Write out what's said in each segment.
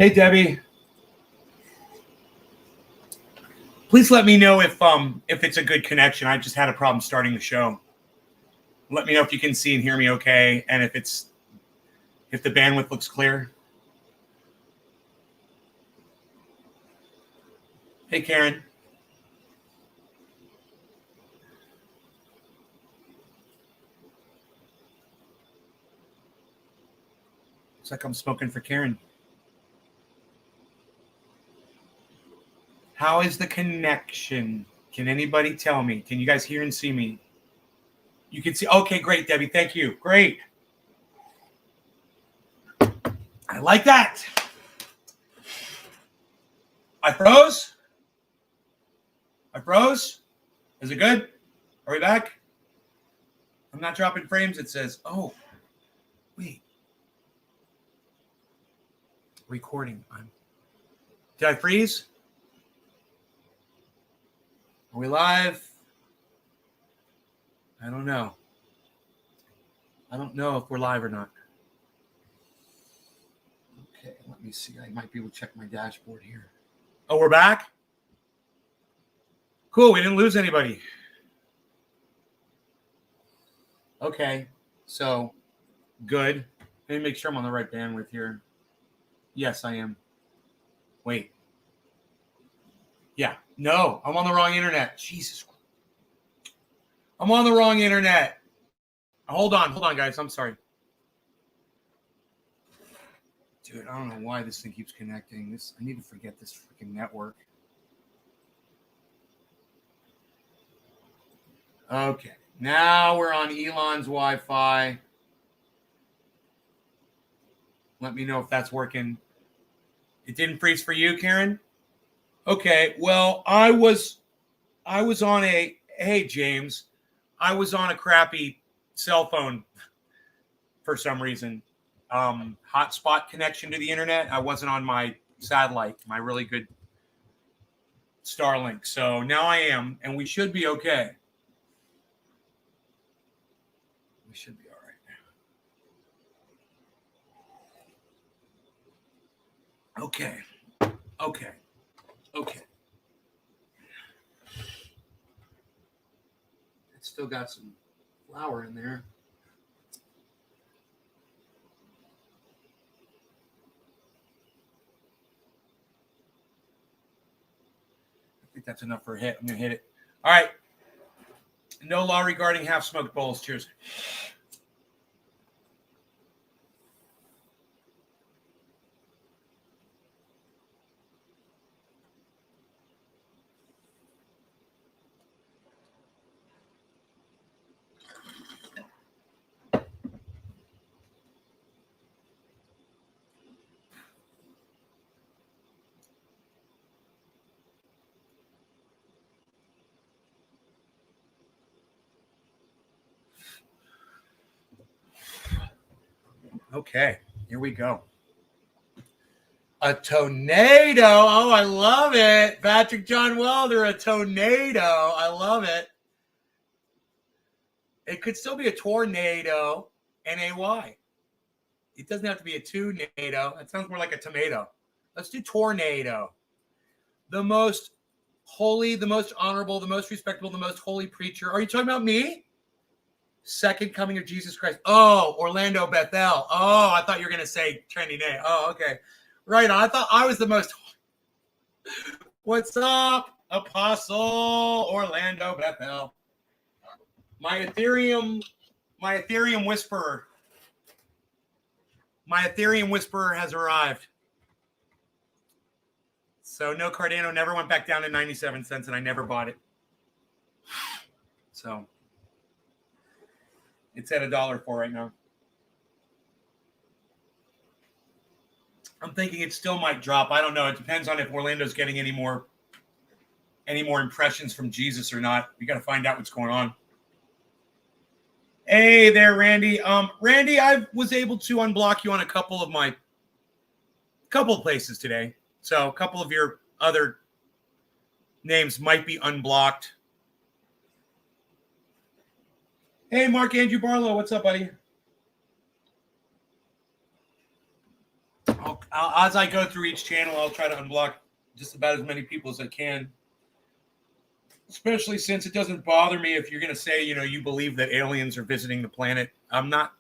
Hey, Debbie. Please let me know if it's a good connection. I just had a problem starting the show. Let me know if you can see and hear me okay, and if the bandwidth looks clear. Hey, Karen. Looks like I'm smoking for Karen. How is the connection? Can anybody tell me? Can you guys hear and see me? You can see. Okay, great, Debbie. Thank you. Great. I like that. I froze. Is it good? Are we back? I'm not dropping frames. It says, oh, wait. Recording. Did I freeze? Are we live? I don't know. I don't know if we're live or not. Okay, let me see. I might be able to check my dashboard here. Oh, we're back? Cool, we didn't lose anybody. Okay, so good. Let me make sure I'm on the right bandwidth here. Yes, I am. Wait. Yeah. No, I'm on the wrong internet. Jesus. I'm on the wrong internet. Hold on, guys. I'm sorry. Dude, I don't know why this thing keeps connecting. I need to forget this freaking network. Okay. Now we're on Elon's Wi-Fi. Let me know if that's working. It didn't freeze for you, Karen? Okay. Well, I was on hey, James. I was on a crappy cell phone for some reason. Hotspot connection to the internet. I wasn't on my satellite, my really good Starlink. So now I am, and we should be okay. We should be all right. Okay. It's still got some flour in there. I think that's enough for a hit. I'm going to hit it. All right. No law regarding half-smoked bowls. Cheers. Okay, here we go. A tornado. Oh, I love it. Patrick John Welder, a tornado. I love it. It could still be a tornado, N-A-Y. It doesn't have to be a two-nado. That sounds more like a tomato. Let's do tornado. The most holy, the most honorable, the most respectable, the most holy preacher. Are you talking about me? Second coming of Jesus Christ. Oh, Orlando Bethel. Oh, I thought you were going to say trendy name. Oh, okay. Right on. I thought I was the most. What's up, Apostle Orlando Bethel? My Ethereum whisperer. My Ethereum whisperer has arrived. So no, Cardano never went back down to 97 cents, and I never bought it. So it's at $1.04 right now. I'm thinking it still might drop. I don't know. It depends on if Orlando's getting any more impressions from Jesus or not. We got to find out what's going on. Hey there, Randy. Randy, I was able to unblock you on a couple of places today. So a couple of your other names might be unblocked. Hey, Mark Andrew Barlow. What's up, buddy? As I go through each channel, I'll try to unblock just about as many people as I can. Especially since it doesn't bother me if you're going to say, you believe that aliens are visiting the planet. I'm not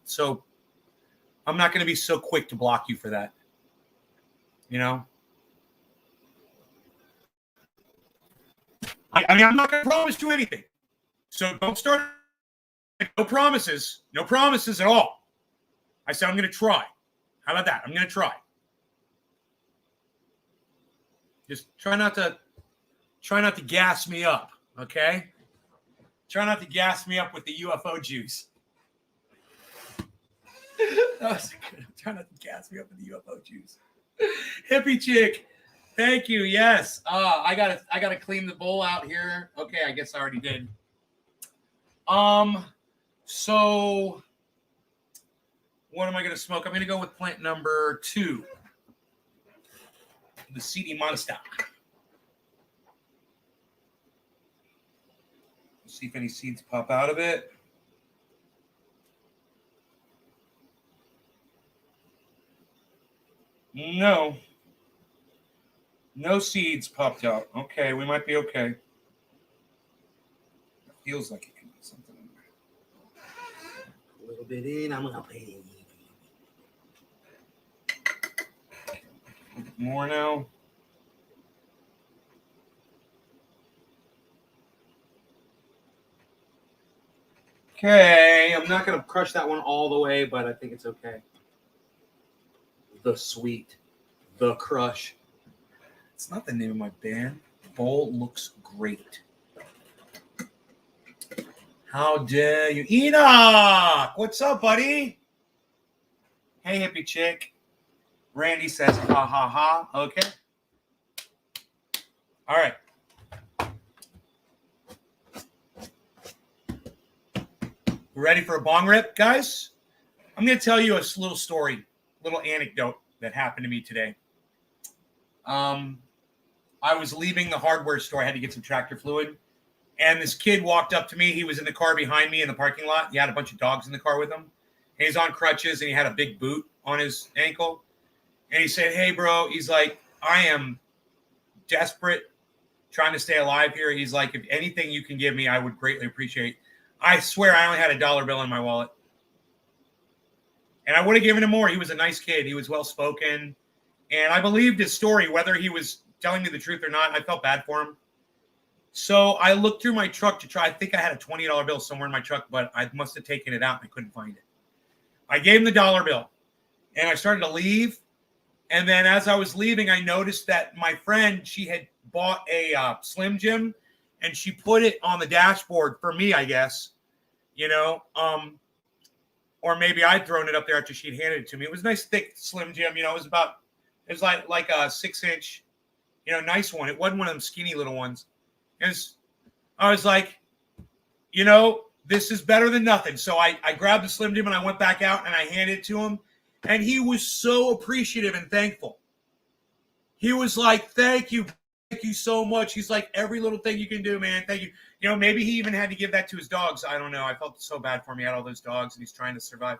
going to be so quick to block you for that. I mean, I'm not going to promise you anything. So don't start. No promises. No promises at all. I said I'm going to try. How about that? I'm going to try. Just try not to gas me up, okay? Try not to gas me up with the UFO juice. That was good. Try not to gas me up with the UFO juice. Hippie chick, thank you. Yes. I gotta clean the bowl out here. Okay, I guess I already did. So what am I gonna smoke? I'm gonna go with plant number 2. The CD Monster. Let's see if any seeds pop out of it. No. No seeds popped out. Okay, we might be okay. It feels like it can be something in there. A little bit in, I'm gonna pay. More now. Okay, I'm not going to crush that one all the way, but I think it's okay. The Sweet, The Crush. It's not the name of my band. Bowl looks great. How dare you? Enoch! What's up, buddy? Hey, hippie chick. Randy says, ha, ha, ha. Okay. All right. Ready for a bong rip, guys? I'm going to tell you a little story, little anecdote that happened to me today. I was leaving the hardware store. I had to get some tractor fluid. And this kid walked up to me. He was in the car behind me in the parking lot. He had a bunch of dogs in the car with him. And he's on crutches, and he had a big boot on his ankle. And he said, hey, bro, he's like, I am desperate, trying to stay alive here. He's like, if anything you can give me, I would greatly appreciate. I swear I only had $1 bill in my wallet. And I would have given him more. He was a nice kid. He was well-spoken. And I believed his story, whether he was telling me the truth or not. I felt bad for him. So I looked through my truck to try. I think I had a $20 bill somewhere in my truck, but I must have taken it out and I couldn't find it. I gave him the $1 bill. And I started to leave. And then as I was leaving, I noticed that my friend, she had bought a Slim Jim, and she put it on the dashboard for me, I guess, or maybe I'd thrown it up there after she'd handed it to me. It was a nice, thick Slim Jim. It was like a 6-inch, nice one. It wasn't one of them skinny little ones. I was like, this is better than nothing. So I grabbed the Slim Jim and I went back out and I handed it to him. And he was so appreciative and thankful. He was like, thank you so much. He's like, every little thing you can do, man. Thank you. Maybe he even had to give that to his dogs. I don't know. I felt so bad for him. He had all those dogs and he's trying to survive.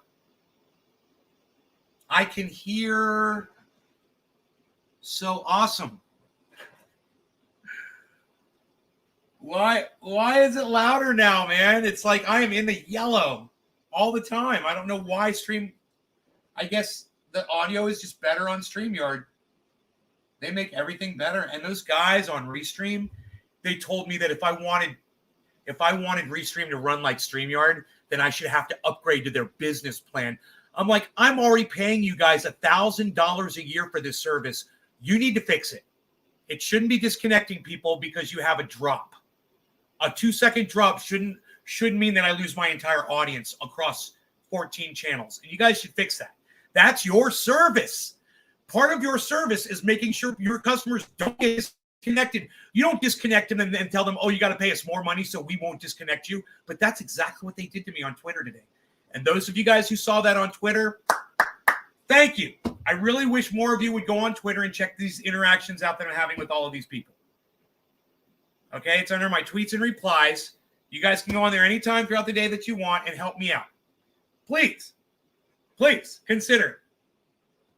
I can hear. So awesome. Why is it louder now, man? It's like I am in the yellow all the time. I don't know why stream. I guess the audio is just better on StreamYard. They make everything better. And those guys on Restream, they told me that if I wanted Restream to run like StreamYard, then I should have to upgrade to their business plan. I'm like, I'm already paying you guys $1,000 a year for this service. You need to fix it. It shouldn't be disconnecting people because you have a drop. A 2-second drop shouldn't mean that I lose my entire audience across 14 channels. And you guys should fix that. That's your service. Part of your service is making sure your customers don't get disconnected. You don't disconnect them and then tell them, oh, you got to pay us more money so we won't disconnect you. But that's exactly what they did to me on Twitter today. And those of you guys who saw that on Twitter, thank you. I really wish more of you would go on Twitter and check these interactions out that I'm having with all of these people. Okay, it's under my tweets and replies. You guys can go on there anytime throughout the day that you want and help me out. Please consider it.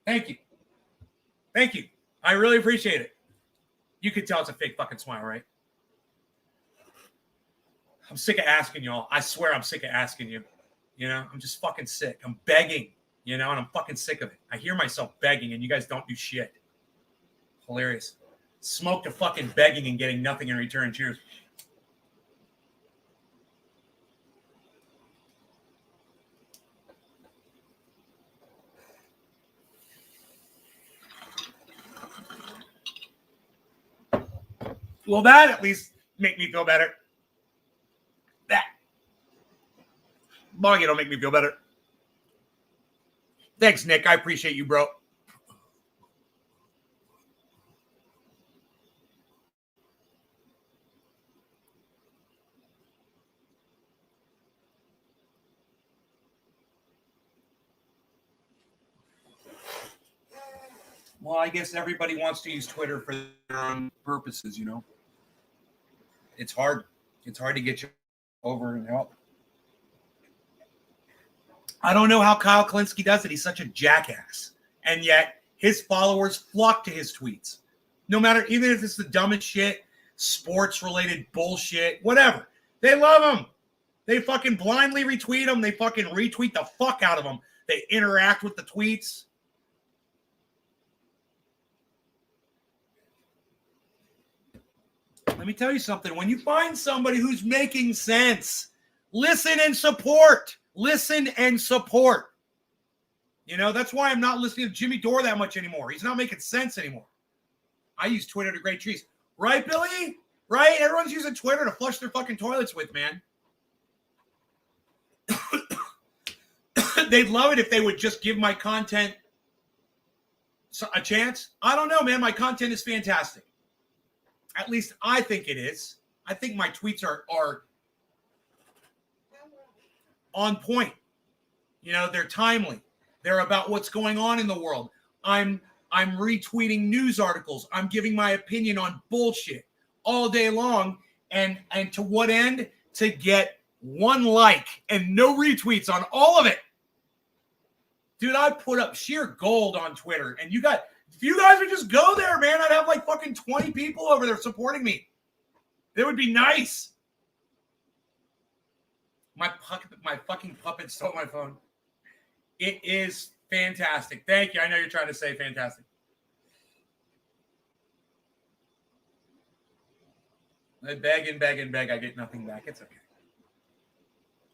Thank you. Thank you. I really appreciate it. You can tell it's a fake fucking smile, right? I'm sick of asking y'all. I swear I'm sick of asking you. You know, I'm just fucking sick. I'm begging, you know, and I'm fucking sick of it. I hear myself begging and you guys don't do shit. Hilarious. Smoke to fucking begging and getting nothing in return. Cheers. Will that at least make me feel better? That. Boggy don't make me feel better. Thanks, Nick. I appreciate you, bro. Well, I guess everybody wants to use Twitter for their own purposes, you know. It's hard. It's hard to get you over and help. I don't know how Kyle Kalinske does it. He's such a jackass. And yet his followers flock to his tweets. No matter, even if it's the dumbest shit, sports-related bullshit, whatever. They love him. They fucking blindly retweet him. They fucking retweet the fuck out of him. They interact with the tweets. Let me tell you something. When you find somebody who's making sense, listen and support. Listen and support. You know, that's why I'm not listening to Jimmy Dore that much anymore. He's not making sense anymore. I use Twitter to great trees. Right, Billy? Right? Everyone's using Twitter to flush their fucking toilets with, man. They'd love it if they would just give my content a chance. I don't know, man. My content is fantastic. At least I think it is. I think my tweets are on point. You know, they're timely. They're about what's going on in the world. I'm retweeting news articles. I'm giving my opinion on bullshit all day long. And to what end? To get one like and no retweets on all of it. Dude, I put up sheer gold on Twitter. And if you guys would just go there, man, I'd have like fucking 20 people over there supporting me. It would be nice. My fucking puppet stole my phone. It is fantastic. Thank you. I know you're trying to say fantastic. I beg and beg and beg. I get nothing back. It's okay.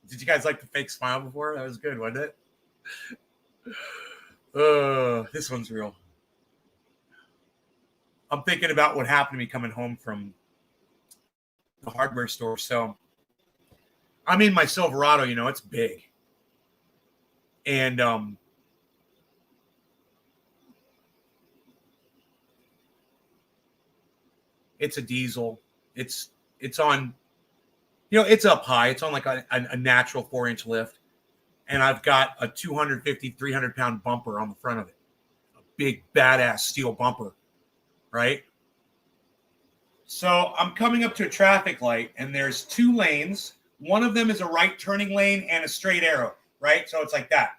Did you guys like the fake smile before? That was good, wasn't it? This one's real. I'm thinking about what happened to me coming home from the hardware store. So I'm in my Silverado, you know, it's big. And it's a diesel. It's on, you know, it's up high. It's on like a natural 4-inch lift. And I've got a 250, 300-pound bumper on the front of it. A big, badass steel bumper, right? So I'm coming up to a traffic light, and there's 2 lanes. One of them is a right turning lane and a straight arrow, right? So it's like that.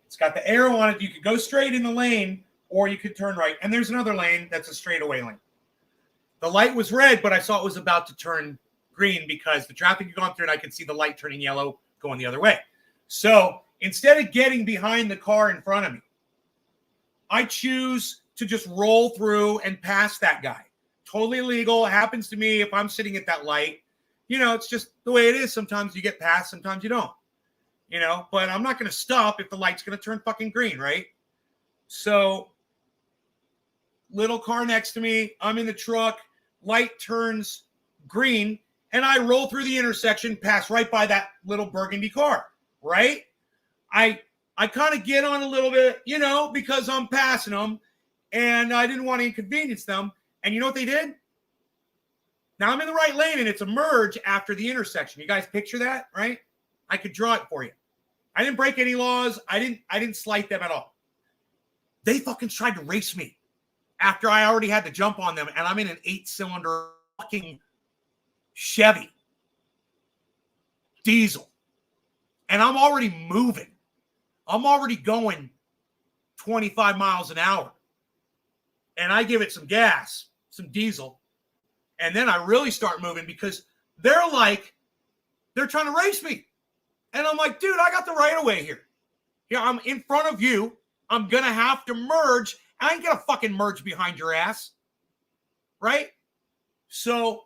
It's got the arrow on it. You could go straight in the lane, or you could turn right. And there's another lane that's a straightaway lane. The light was red, but I saw it was about to turn green because the traffic had gone through, and I could see the light turning yellow going the other way. So instead of getting behind the car in front of me, I choose to just roll through and pass that guy. Totally illegal. It happens to me if I'm sitting at that light. You know, it's just the way it is. Sometimes you get past, sometimes you don't. You know, but I'm not going to stop if the light's going to turn fucking green, right? So, little car next to me, I'm in the truck, light turns green, and I roll through the intersection, pass right by that little burgundy car, right? I kind of get on a little bit, you know, because I'm passing them, and I didn't want to inconvenience them. And you know what they did? Now I'm in the right lane, and it's a merge after the intersection. You guys picture that, right? I could draw it for you. I didn't break any laws. I didn't slight them at all. They fucking tried to race me after I already had to jump on them, and I'm in an 8-cylinder fucking Chevy diesel, and I'm already moving. I'm already going 25 miles an hour. and I give it some gas, some diesel, and then I really start moving because they're trying to race me. And I'm like, dude, I got the right of way here. Yeah, I'm in front of you. I'm going to have to merge. I ain't going to fucking merge behind your ass. Right? So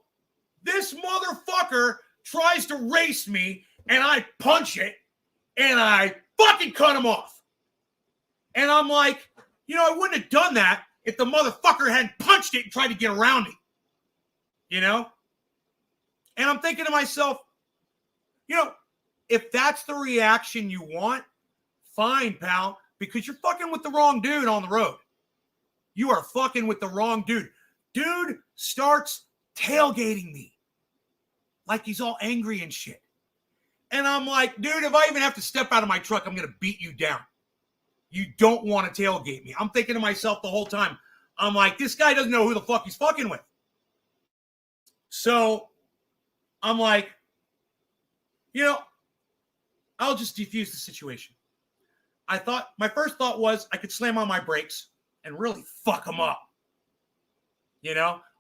this motherfucker tries to race me, and I punch it, and I fucking cut him off. And I'm like, I wouldn't have done that if the motherfucker hadn't punched it and tried to get around me. And I'm thinking to myself, if that's the reaction you want, fine, pal, because you're fucking with the wrong dude on the road. You are fucking with the wrong dude. Dude starts tailgating me like he's all angry and shit. And I'm like, dude, if I even have to step out of my truck, I'm going to beat you down. You don't want to tailgate me. I'm thinking to myself the whole time, I'm like, this guy doesn't know who the fuck he's fucking with. So I'm like, I'll just defuse the situation. My first thought was I could slam on my brakes and really fuck him up.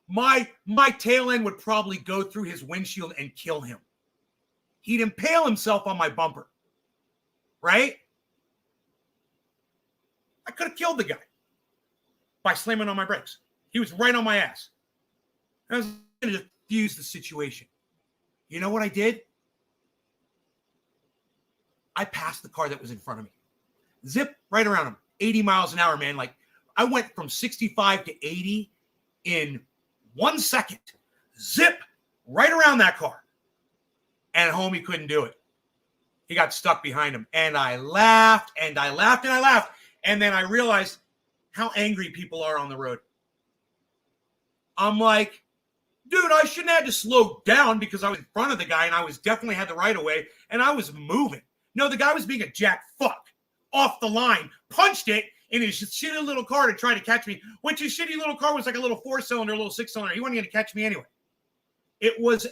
My tail end would probably go through his windshield and kill him. He'd impale himself on my bumper. Right? I could have killed the guy by slamming on my brakes. He was right on my ass. I was going to defuse the situation. You know what I did? I passed the car that was in front of me. Zip right around him. 80 miles an hour, man. Like, I went from 65 to 80 in 1 second. Zip right around that car. And homie couldn't do it. He got stuck behind him. And I laughed and I laughed and I laughed. And then I realized how angry people are on the road. I'm like, dude, I shouldn't have had to slow down because I was in front of the guy and I was definitely had the right of way and I was moving. No, the guy was being a jack fuck off the line, punched it in his shitty little car to try to catch me, which his shitty little car was like a little 4-cylinder, a little 6-cylinder. He wasn't going to catch me anyway. It was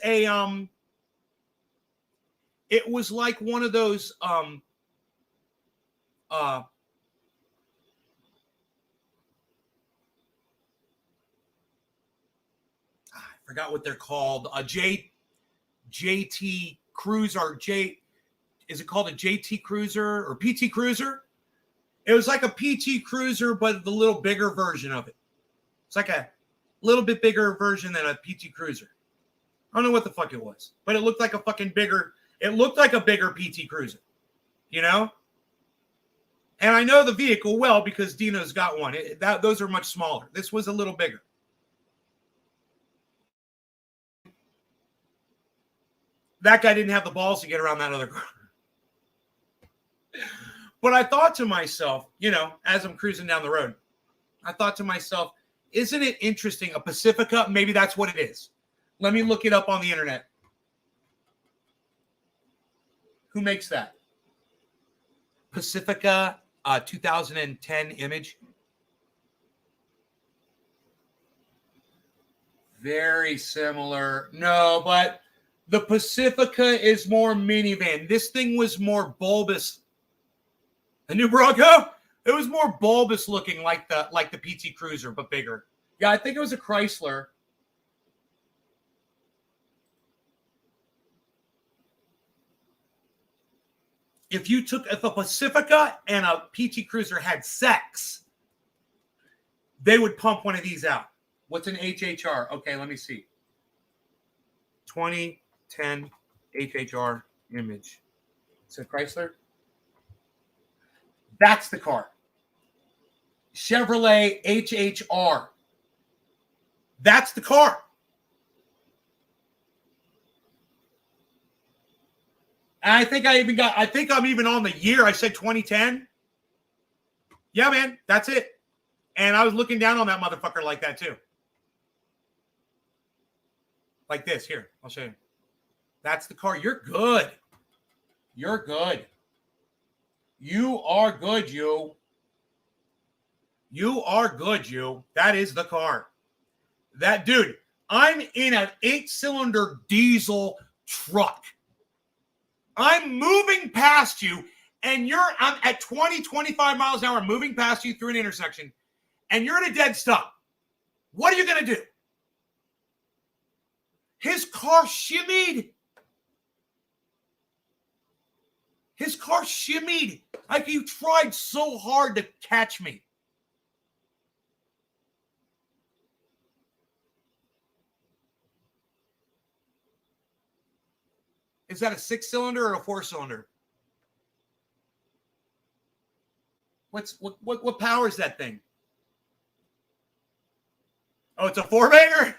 it was like one of those, I forgot what they're called. JT Cruiser, is it called a JT Cruiser or PT Cruiser? It was like a PT Cruiser, but the little bigger version of it. It's like a little bit bigger version than a PT Cruiser. I don't know what the fuck it was, but it looked like a fucking bigger, it looked like a bigger PT Cruiser, And I know the vehicle well because Dino's got one. Those are much smaller. This was a little bigger. That guy didn't have the balls to get around that other car. But I thought to myself, as I'm cruising down the road, I thought to myself, isn't it interesting? A Pacifica, maybe that's what it is. Let me look it up on the internet. Who makes that? Pacifica 2010 image. Very similar. No, but the Pacifica is more minivan. This thing was more bulbous. The new Bronco, it was more bulbous looking like the PT Cruiser, but bigger. Yeah, I think it was a Chrysler. If a Pacifica and a PT Cruiser had sex, they would pump one of these out. What's an HHR? Okay, let me see. 2010 HHR image. Is it Chrysler? That's the car. Chevrolet HHR. That's the car. And I think I'm even on the year. I said 2010. Yeah, man, that's it. And I was looking down on that motherfucker like that too. Like this. Here, I'll show you. That's the car. You're good. You're good. You are good, you. You are good, you. That is the car. That dude, I'm in an 8-cylinder diesel truck. I'm moving past you, and I'm at 20, 25 miles an hour moving past you through an intersection, and you're at a dead stop. What are you going to do? His car shimmied. His car shimmied. Like he tried so hard to catch me. Is that a 6-cylinder or a 4-cylinder? What power is that thing? Oh, it's a 4-banger?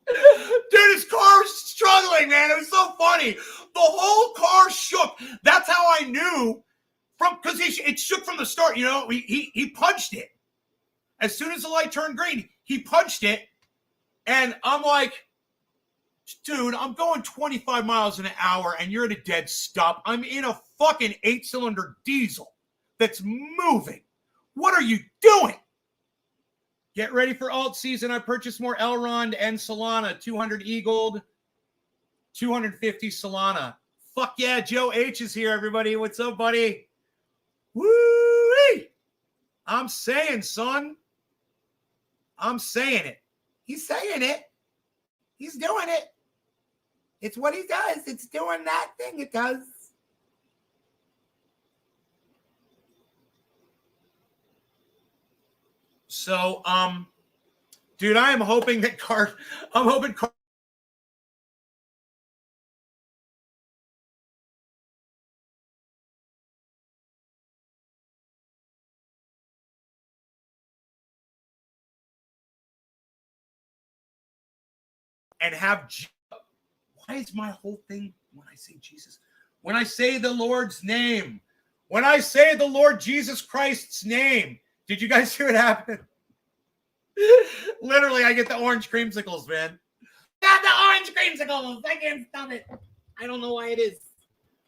Dude, his car was struggling, man. It was so funny. The whole car shook. That's how I knew because it shook from the start. You know, he punched it. As soon as the light turned green, he punched it. And I'm like, dude, I'm going 25 miles an hour and you're at a dead stop. I'm in a fucking 8-cylinder diesel that's moving. What are you doing? Get ready for alt season. I purchased more Elrond and Solana. 200 E-Gold, 250 Solana. Fuck yeah, Joe H is here, everybody. What's up, buddy? Woo-wee! I'm saying, son. I'm saying it. He's saying it. He's doing it. It's what he does. It's doing that thing it does. So, dude, I am hoping that I'm hoping and have, why is my whole thing when I say Jesus? When I say the Lord's name, when I say the Lord Jesus Christ's name, did you guys see what happened? Literally, I get the orange creamsicles, man. Got the orange creamsicles. I can't stop it. I don't know why it is.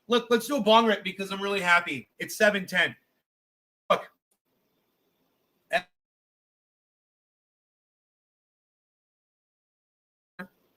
Look, let's do a bong rip because I'm really happy. It's 7:10. Look.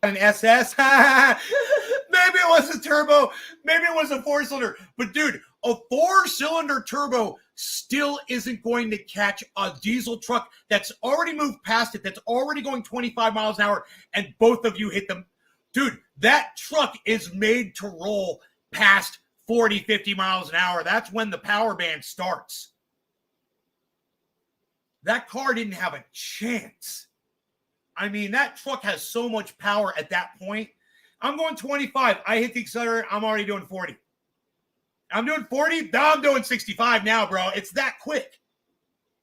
An SS. Maybe it was a turbo. Maybe it was a 4-cylinder. But dude, a 4-cylinder turbo still isn't going to catch a diesel truck that's already moved past it, that's already going 25 miles an hour, and both of you hit them. Dude, that truck is made to roll past 40, 50 miles an hour. That's when the power band starts. That car didn't have a chance. I mean, that truck has so much power at that point. I'm going 25. I hit the accelerator. I'm already doing 40. I'm doing 40. No, I'm doing 65 now, bro. It's that quick.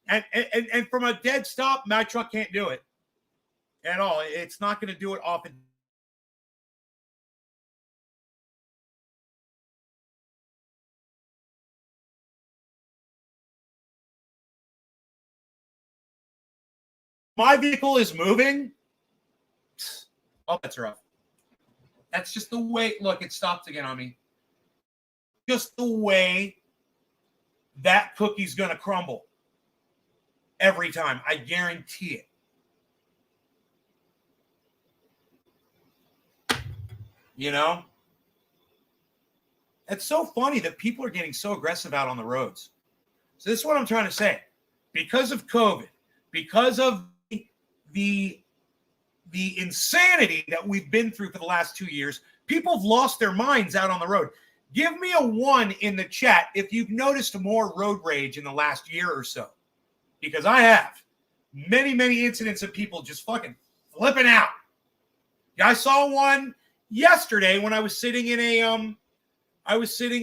And from a dead stop, my truck can't do it at all. It's not going to do it often. My vehicle is moving. Oh, that's rough. That's just the way. Look, it stopped again on me. Just the way that cookie's going to crumble every time. I guarantee it. You know? It's so funny that people are getting so aggressive out on the roads. So this is what I'm trying to say. Because of COVID, because of the insanity that we've been through for the last 2 years, people have lost their minds out on the road. Give me a 1 in the chat if you've noticed more road rage in the last year or so. Because I have. Many, many incidents of people just fucking flipping out. I saw one yesterday when I was sitting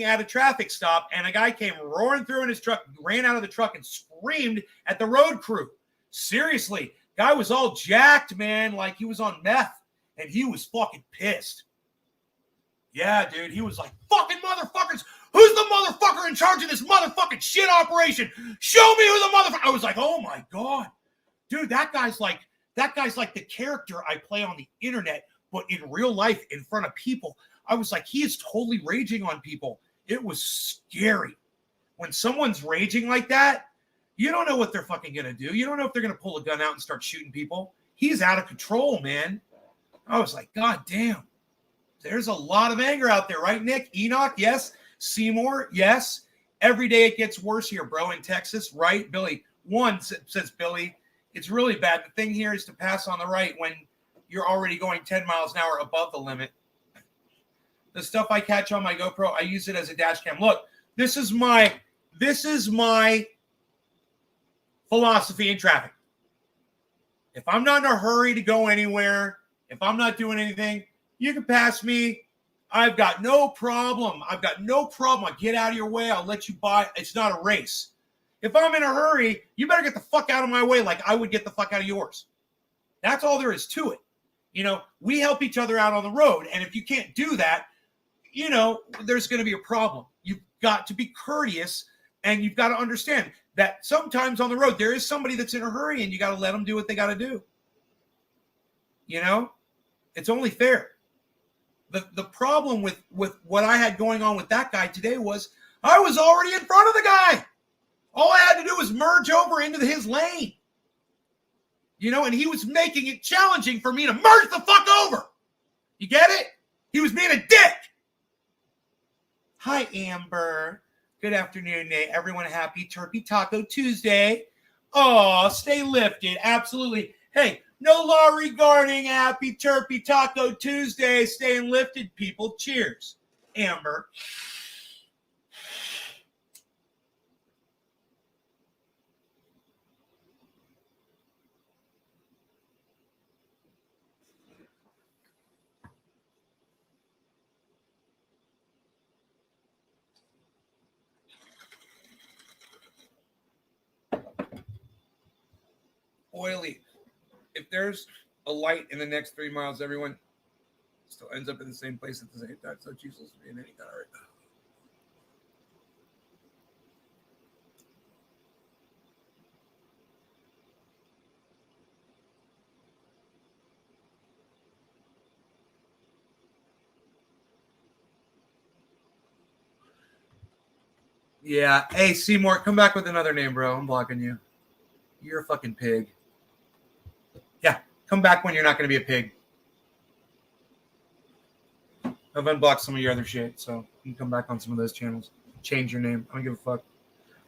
at a traffic stop, and a guy came roaring through in his truck, ran out of the truck and screamed at the road crew. Seriously, guy was all jacked, man, like he was on meth, and he was fucking pissed. Yeah, dude, he was like, fucking motherfuckers, who's the motherfucker in charge of this motherfucking shit operation? Show me who the motherfucker. I was like, oh my God. Dude, that guy's like the character I play on the internet, but in real life in front of people. I was like, he is totally raging on people. It was scary. When someone's raging like that, you don't know what they're fucking going to do. You don't know if they're going to pull a gun out and start shooting people. He's out of control, man. I was like, God damn. There's a lot of anger out there, right, Nick? Enoch, yes. Seymour, yes. Every day it gets worse here, bro, in Texas, right? Billy, 1 says Billy. It's really bad. The thing here is to pass on the right when you're already going 10 miles an hour above the limit. The stuff I catch on my GoPro, I use it as a dash cam. Look, this is my philosophy in traffic. If I'm not in a hurry to go anywhere, if I'm not doing anything, you can pass me. I've got no problem. I'll get out of your way. I'll let you by. It's not a race. If I'm in a hurry, you better get the fuck out of my way like I would get the fuck out of yours. That's all there is to it. We help each other out on the road. And if you can't do that, there's going to be a problem. You've got to be courteous, and you've got to understand that sometimes on the road, there is somebody that's in a hurry, and you got to let them do what they got to do. It's only fair. The problem with what I had going on with that guy today was I was already in front of the guy. All I had to do was merge over into his lane. And he was making it challenging for me to merge the fuck over. You get it? He was being a dick. Hi, Amber. Good afternoon, Nate. Everyone, happy Turkey Taco Tuesday. Oh, stay lifted. Absolutely. Hey, no law regarding happy Turkey Taco Tuesday. Staying lifted, people. Cheers, Amber. Oily. If there's a light in the next 3 miles, everyone still ends up in the same place at the same time. So it's useless to be in any kind of right now. Yeah. Hey, Seymour, come back with another name, bro. I'm blocking you. You're a fucking pig. Yeah. Come back when you're not going to be a pig. I've unblocked some of your other shit, so you can come back on some of those channels. Change your name. I don't give a fuck.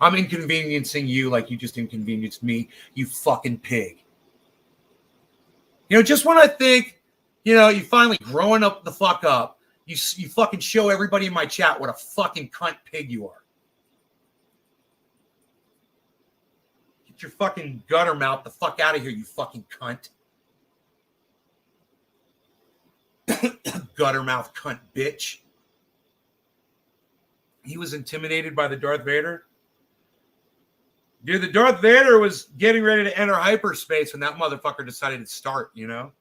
I'm inconveniencing you like you just inconvenienced me, you fucking pig. Just when I think, you finally growing up the fuck up, you fucking show everybody in my chat what a fucking cunt pig you are. Get your fucking gutter mouth the fuck out of here, you fucking cunt. Gutter mouth cunt bitch. He was intimidated by the Darth Vader. Dude, the Darth Vader was getting ready to enter hyperspace when that motherfucker decided to start, Like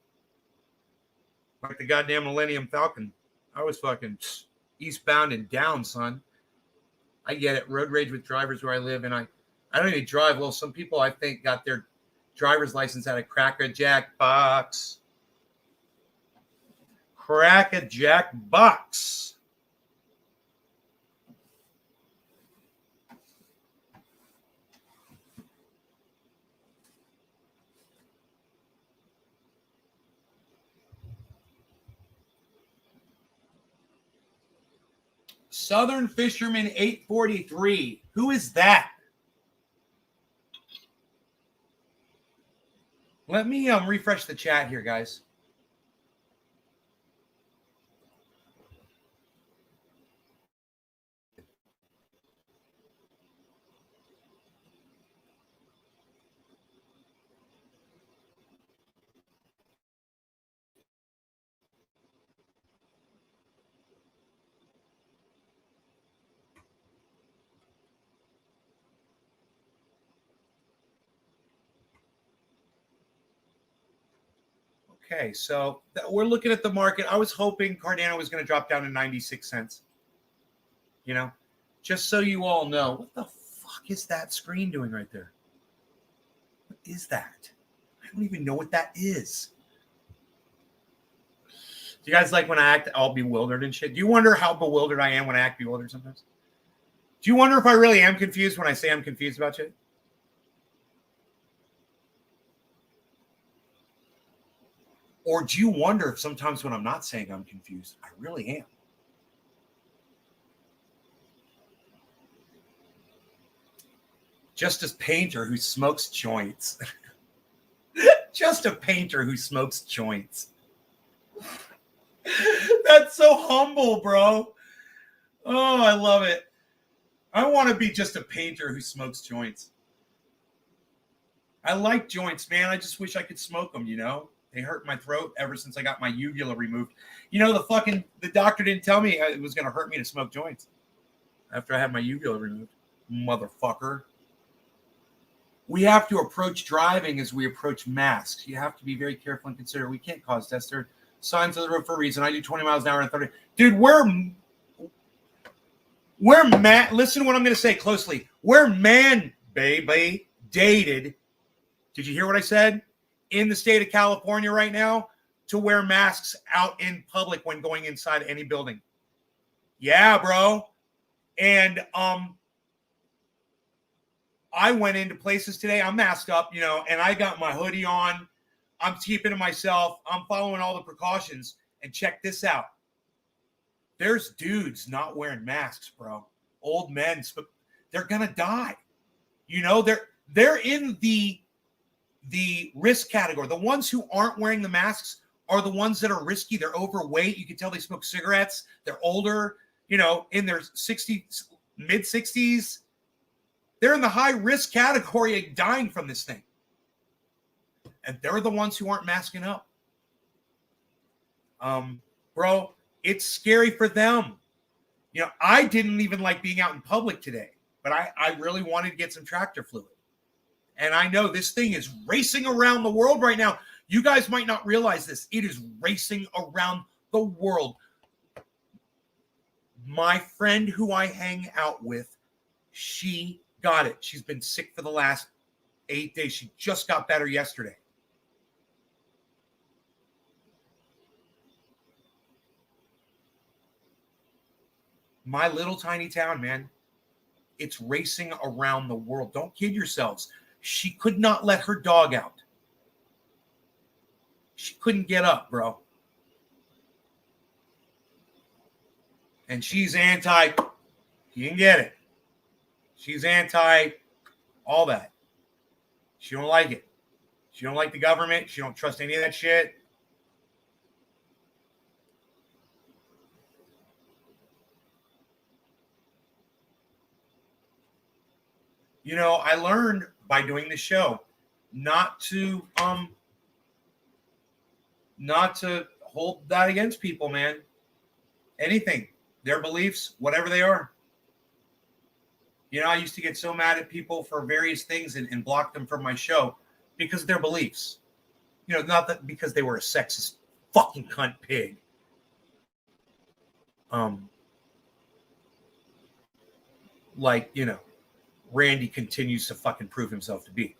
the goddamn Millennium Falcon. I was fucking eastbound and down, son. I get it. Road rage with drivers where I live, and I don't even drive. Well, some people, I think, got their driver's license at a Cracker Jack box. Cracker Jack box. Southern Fisherman 843. Who is that? Let me refresh the chat here, guys. Okay, so we're looking at the market. I was hoping Cardano was going to drop down to 96 cents. Just so you all know, what the fuck is that screen doing right there? What is that? I don't even know what that is. Do you guys like when I act all bewildered and shit? Do you wonder how bewildered I am when I act bewildered sometimes? Do you wonder if I really am confused when I say I'm confused about shit? Or do you wonder if sometimes when I'm not saying I'm confused, I really am? Justice Painter who smokes joints. Just a painter who smokes joints. That's so humble, bro. Oh, I love it. I want to be just a painter who smokes joints. I like joints, man. I just wish I could smoke them, you know? They hurt my throat ever since I got my uvula removed. You know, the doctor didn't tell me it was going to hurt me to smoke joints after I had my uvula removed. Motherfucker. We have to approach driving as we approach masks. You have to be very careful and considerate. We can't cause deaths. There are signs of the road for a reason. I do 20 miles an hour and 30. Dude, listen to what I'm going to say closely. We're baby, dated. Did you hear what I said? In the state of California right now, to wear masks out in public when going inside any building. Yeah, bro. And I went into places today. I'm masked up, you know, and I got my hoodie on. I'm keeping to myself. I'm following all the precautions. And check this out. There's dudes not wearing masks, bro. Old men, they're gonna die. You know, they're in the risk category. The ones who aren't wearing the masks are the ones that are risky. They're overweight. You can tell they smoke cigarettes. They're older, you know, in their 60s, mid 60s. They're in the high risk category of dying from this thing. And they're the ones who aren't masking up. Bro, it's scary for them. You know, I didn't even like being out in public today, but I really wanted to get some tractor fluid. And I know this thing is racing around the world right now. You guys might not realize this. It is racing around the world. My friend who I hang out with, she got it. She's been sick for the last 8 days. She just got better yesterday. My little tiny town, man, it's racing around the world. Don't kid yourselves. She could not let her dog out. She couldn't get up, bro. And she's anti, you can get it. She's anti all that. She don't like it. She don't like the government. She don't trust any of that shit. You know, I learned by doing the show not to hold that against people, man. Anything, their beliefs, whatever they are. You know, I used to get so mad at people for various things and block them from my show because of their beliefs. You know, not that because they were a sexist fucking cunt pig. Like, you know, Randy continues to fucking prove himself to be.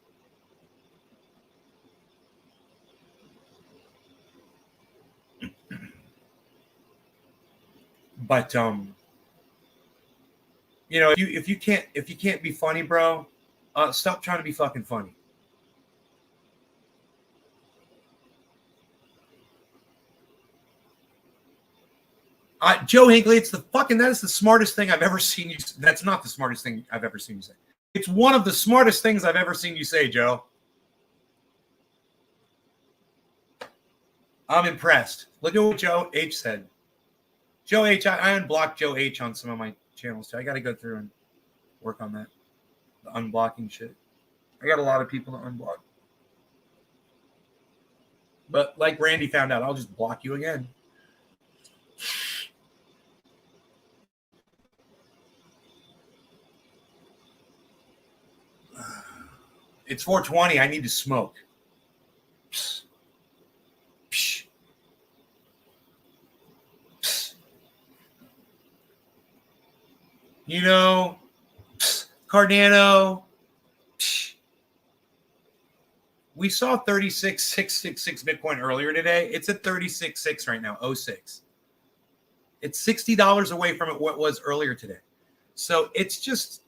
But you know, if you can't be funny, bro, stop trying to be fucking funny. Joe Hinckley, that is the smartest thing I've ever seen you. That's not the smartest thing I've ever seen you say. It's one of the smartest things I've ever seen you say, Joe. I'm impressed. Look at what Joe H said. Joe H, I unblocked Joe H on some of my channels too. I got to go through and work on that. The unblocking shit. I got a lot of people to unblock. But like Randy found out, I'll just block you again. It's 4:20. I need to smoke. Psst. Psst. Psst. You know, psst. Cardano. Psst. We saw 36,666 Bitcoin earlier today. It's at 36.6 right now, 06. It's $60 away from what it was earlier today. So it's just,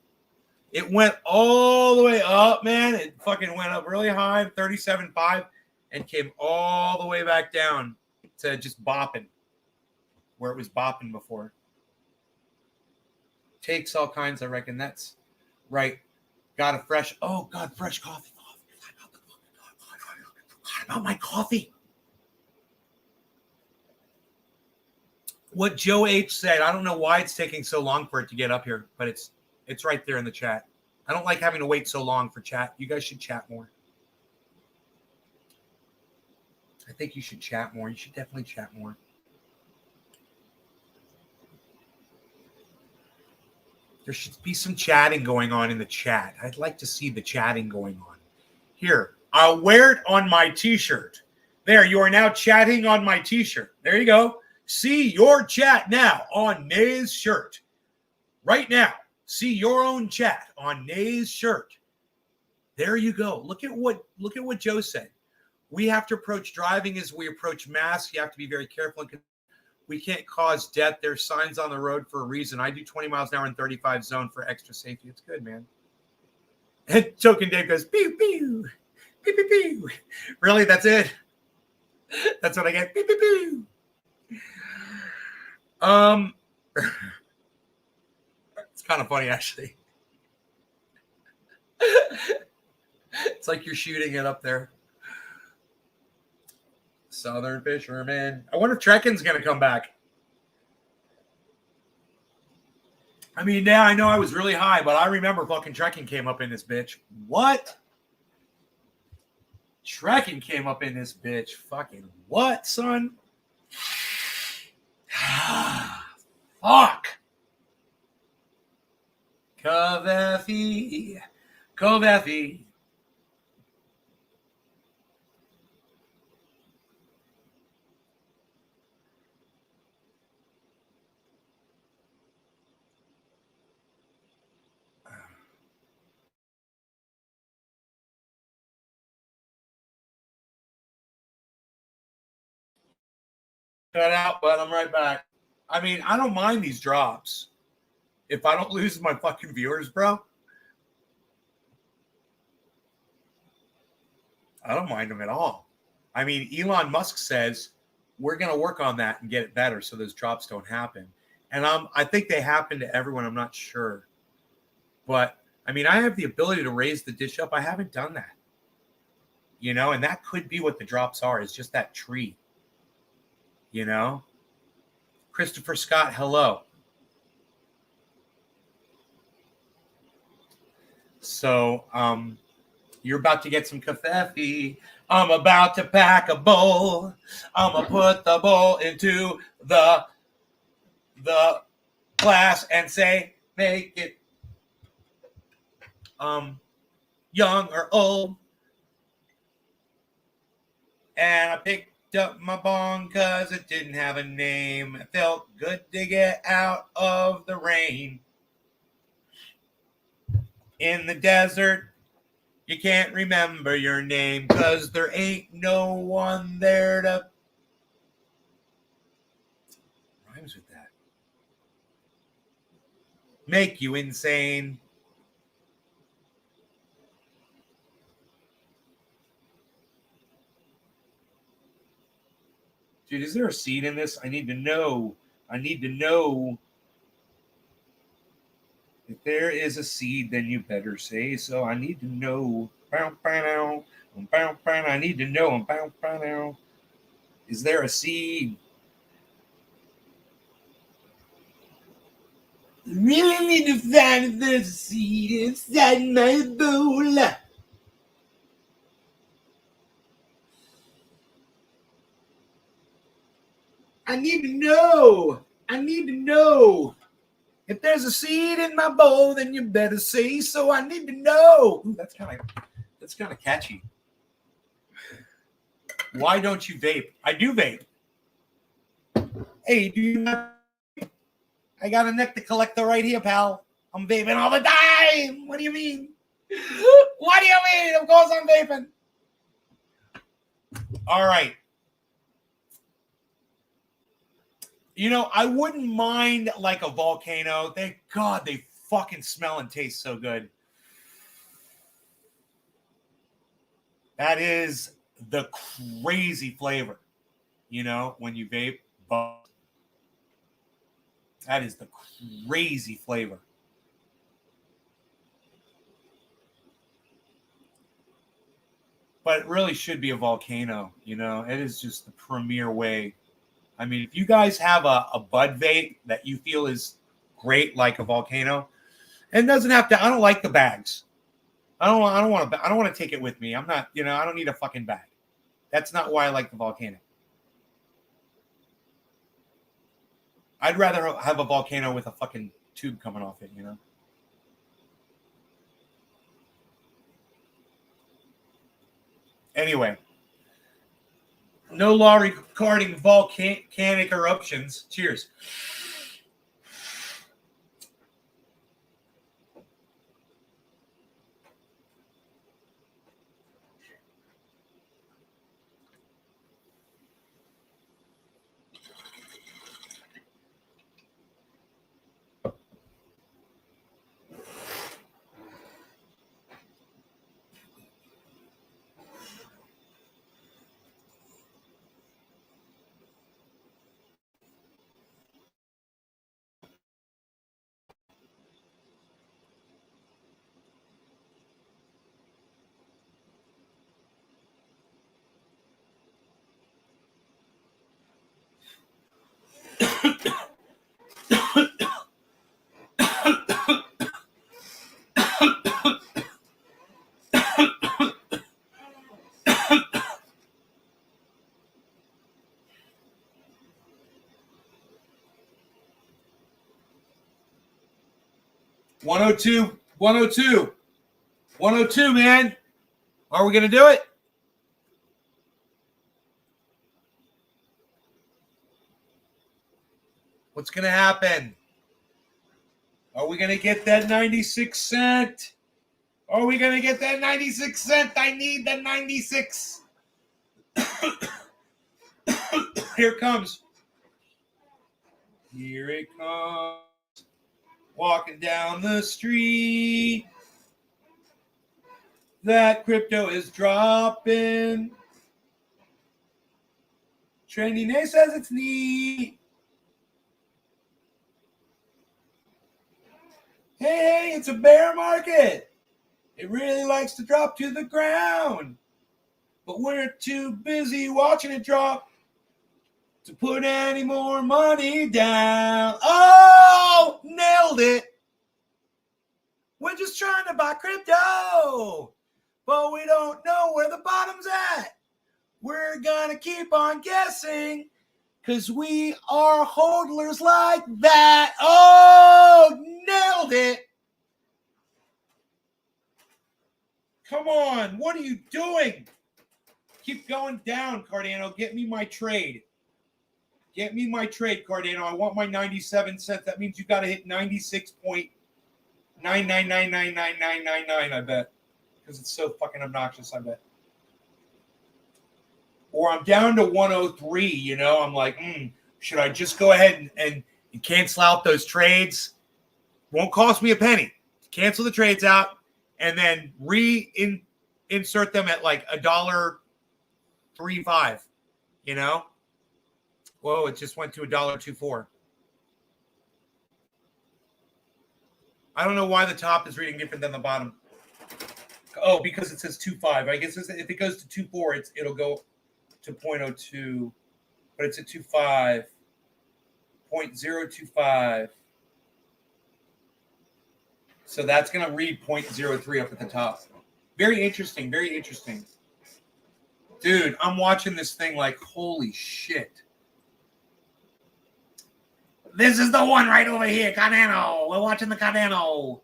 it went all the way up, man. It fucking went up really high, 37.5, and came all the way back down to just bopping where it was bopping before. Takes all kinds, I reckon. That's right. Got a fresh, oh God, fresh coffee. about my coffee. What Joe H said, I don't know why it's taking so long for it to get up here, but it's right there in the chat. I don't like having to wait so long for chat. You guys should chat more. I think you should chat more. You should definitely chat more. There should be some chatting going on in the chat. I'd like to see the chatting going on. Here, I'll wear it on my t-shirt. There, you are now chatting on my t-shirt. There you go. See your chat now on Nay's shirt. Right now, see your own chat on Nay's shirt. There you go. Look at what Joe said. We have to approach driving as we approach masks. You have to be very careful. We can't cause death. There's signs on the road for a reason. I do 20 miles an hour in 35 zone for extra safety. It's good, man. And Token Dave goes, pew, pew, pew, pew, pew. Really? That's it? That's what I get? Pew, pew, pew. It's kind of funny, actually. It's like you're shooting it up there. Southern Fisherman. I wonder if Trekking's going to come back. I mean, yeah, I know I was really high, but I remember fucking Trekking came up in this bitch. What? Trekking came up in this bitch. Fucking what, son? Fuck. Coveffe. Coveffe. Cut out, but I'm right back. I mean, I don't mind these drops. If I don't lose my fucking viewers, bro, I don't mind them at all. I mean, Elon Musk says we're going to work on that and get it better so those drops don't happen. And I think they happen to everyone. I'm not sure. But, I mean, I have the ability to raise the dish up. I haven't done that. You know, and that could be what the drops are. It's just that tree. You know? Christopher Scott, hello. So, you're about to get some covfefe. I'm about to pack a bowl. I'm going to put the bowl into the glass and say, make it young or old. And I picked up my bong because it didn't have a name. It felt good to get out of the rain. In the desert, you can't remember your name because there ain't no one there to... Rhymes with that. Make you insane. Dude, is there a seed in this? I need to know. I need to know. If there is a seed, then you better say so. I need to know. I need to know. Is there a seed? I really need to find if there's a seed inside my bowl. I need to know. I need to know. If there's a seed in my bowl, then you better say so. I need to know. Ooh, that's kind of catchy. Why don't you vape? I do vape. Hey, do you not? I got a nectar collector right here, pal. I'm vaping all the time. What do you mean? What do you mean? Of course I'm vaping. All right. You know, I wouldn't mind like a volcano. Thank God they fucking smell and taste so good. That is the crazy flavor, you know, when you vape. That is the crazy flavor. But it really should be a volcano, you know? It is just the premier way. I mean, if you guys have a bud vape that you feel is great, like a volcano, and it doesn't have to, I don't like the bags. I don't want to take it with me. I'm not, you know, I don't need a fucking bag. That's not why I like the volcano. I'd rather have a volcano with a fucking tube coming off it, you know? Anyway, no law regarding volcanic eruptions. Cheers. One oh two, 102, 102, man. Are we gonna do it? What's gonna happen? Are we gonna get that 96 cent? Are we gonna get that 96 cent? I need the 96. Here it comes. Here it comes. Walking down the street. That crypto is dropping. Trendy Nay says it's neat. Hey, it's a bear market. It really likes to drop to the ground. But we're too busy watching it drop to put any more money down. Oh, nailed it. We're just trying to buy crypto, but we don't know where the bottom's at. We're going to keep on guessing because we are hodlers like that. Oh, nailed it. Come on. What are you doing? Keep going down, Cardano. Get me my trade. Get me my trade, Cardano. I want my 97 cents. That means you got to hit 96.9999999, I bet. Because it's so fucking obnoxious, I bet. Or I'm down to 103, you know. I'm like, should I just go ahead and cancel out those trades? Won't cost me a penny. Cancel the trades out and then insert them at like $1.35, you know? Whoa, it just went to $1.24. I don't know why the top is reading different than the bottom. Oh, because it says 2.5. I guess if it goes to 2.4, it'll go to 0.02, but it's at 2.5, 0.025. So that's going to read 0.03 up at the top. Very interesting, very interesting. Dude, I'm watching this thing like, holy shit. This is the one right over here, Cardano. We're watching the Cardano.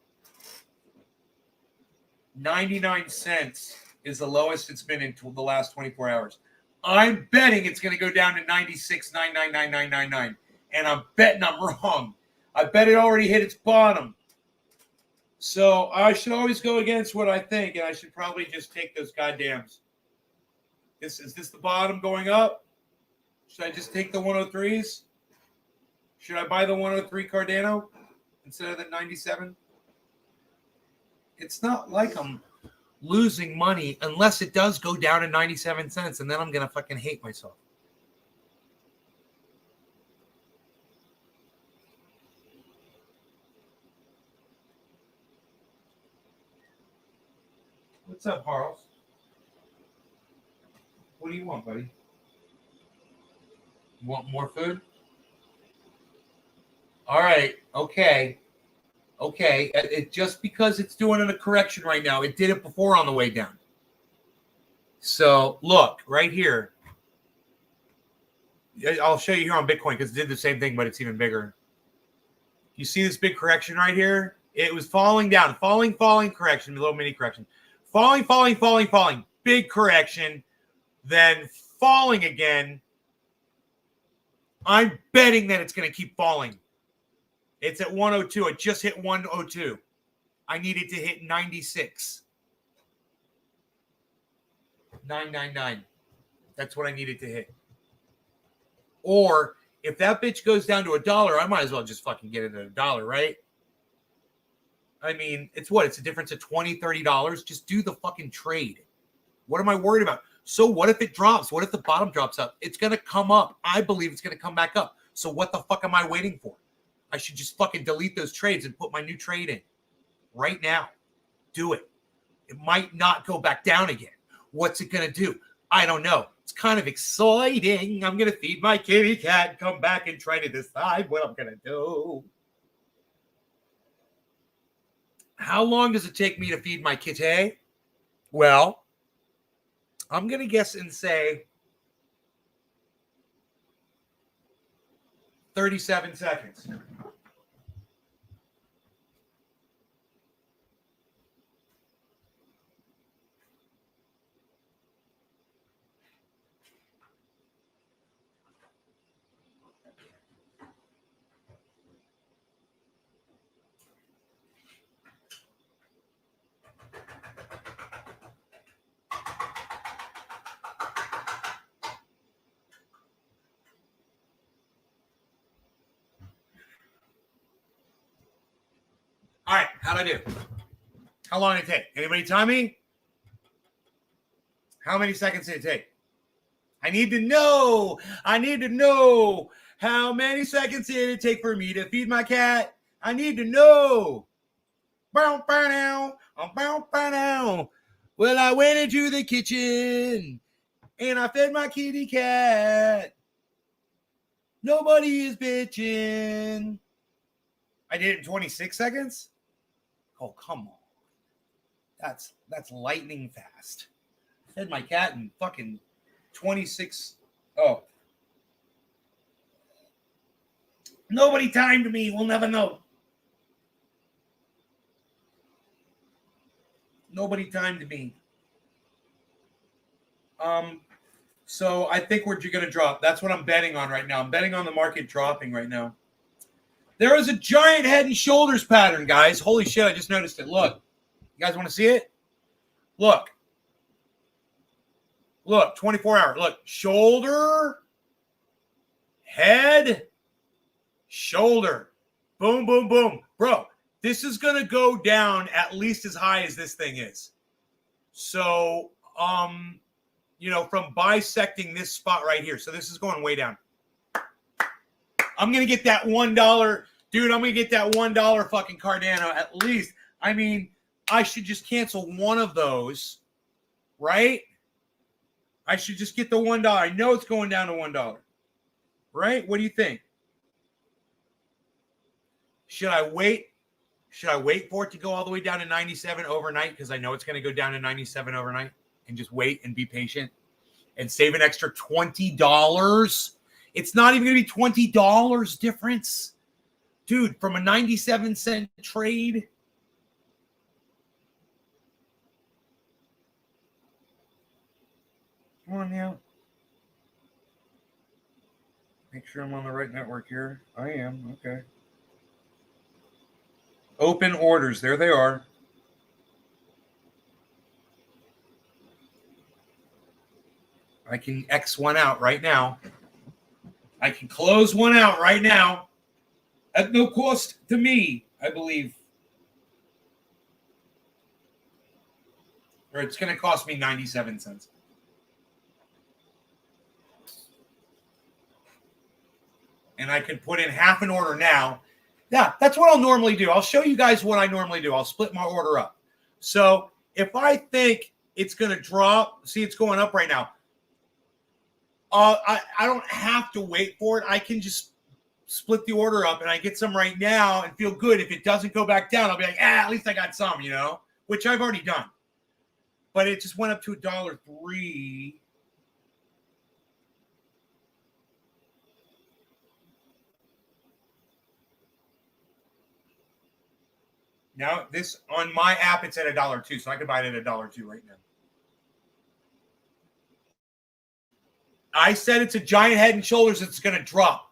99 cents is the lowest it's been in the last 24 hours. I'm betting it's going to go down to 96.99999. And I'm betting I'm wrong. I bet it already hit its bottom. So I should always go against what I think, and I should probably just take those goddams. Is this the bottom going up? Should I just take the 103s? Should I buy the 103 Cardano instead of the 97? It's not like I'm losing money unless it does go down to 97 cents, and then I'm going to fucking hate myself. What's up, Harles? What do you want, buddy? You want more food? All right. Okay. Okay. Just because it's doing a correction right now, it did it before on the way down. So look right here. I'll show you here on Bitcoin because it did the same thing, but it's even bigger. You see this big correction right here? It was falling down, falling correction, little mini correction, falling, big correction, then falling again. I'm betting that it's going to keep falling. It's at 102. It just hit 102. I needed to hit 96. 999. That's what I needed to hit. Or if that bitch goes down to $1, I might as well just fucking get it at $1, right? I mean, it's what? It's a difference of $20, $30. Just do the fucking trade. What am I worried about? So what if it drops? What if the bottom drops up? It's going to come up. I believe it's going to come back up. So what the fuck am I waiting for? I should just fucking delete those trades and put my new trade in right now. Do it. It might not go back down again. What's it going to do? I don't know. It's kind of exciting. I'm going to feed my kitty cat and come back and try to decide what I'm going to do. How long does it take me to feed my kitty? Well, I'm going to guess and say 37 seconds. All right, how'd I do? How long did it take? Anybody tell me? How many seconds did it take? I need to know. I need to know. How many seconds did it take for me to feed my cat? I need to know. Well, I went into the kitchen and I fed my kitty cat. Nobody is bitching. I did it in 26 seconds? Oh, come on. That's lightning fast. I fed my cat in fucking 26. Oh. Nobody timed me. We'll never know. Nobody timed me. So I think we're going to drop. That's what I'm betting on right now. I'm betting on the market dropping right now. There is a giant head and shoulders pattern, guys. Holy shit, I just noticed it. Look. You guys want to see it? Look. Look, 24 hour. Look, shoulder, head, shoulder. Boom, boom, boom. Bro, this is going to go down at least as high as this thing is. So, from bisecting this spot right here. So this is going way down. I'm going to get that $1. Dude, I'm going to get that $1 fucking Cardano at least. I mean, I should just cancel one of those, right? I should just get the $1. I know it's going down to $1. Right? What do you think? Should I wait? Should I wait for it to go all the way down to 97 overnight? Because I know it's going to go down to 97 overnight. And just wait and be patient. And save an extra $20. It's not even going to be $20 difference. Dude, from a 97-cent trade. Come on now. Make sure I'm on the right network here. I am. Okay. Open orders. There they are. I can X one out right now. I can close one out right now at no cost to me, I believe. Or it's going to cost me 97 cents. And I can put in half an order now. Yeah, that's what I'll normally do. I'll show you guys what I normally do. I'll split my order up. So if I think it's going to drop, see it's going up right now. I don't have to wait for it. I can just split the order up and I get some right now and feel good. If it doesn't go back down, I'll be like, at least I got some, which I've already done. But it just went up to $1.03. Now this on my app, it's at $1.02, so I could buy it at $1.02 right now. I said it's a giant Head and Shoulders that's going to drop.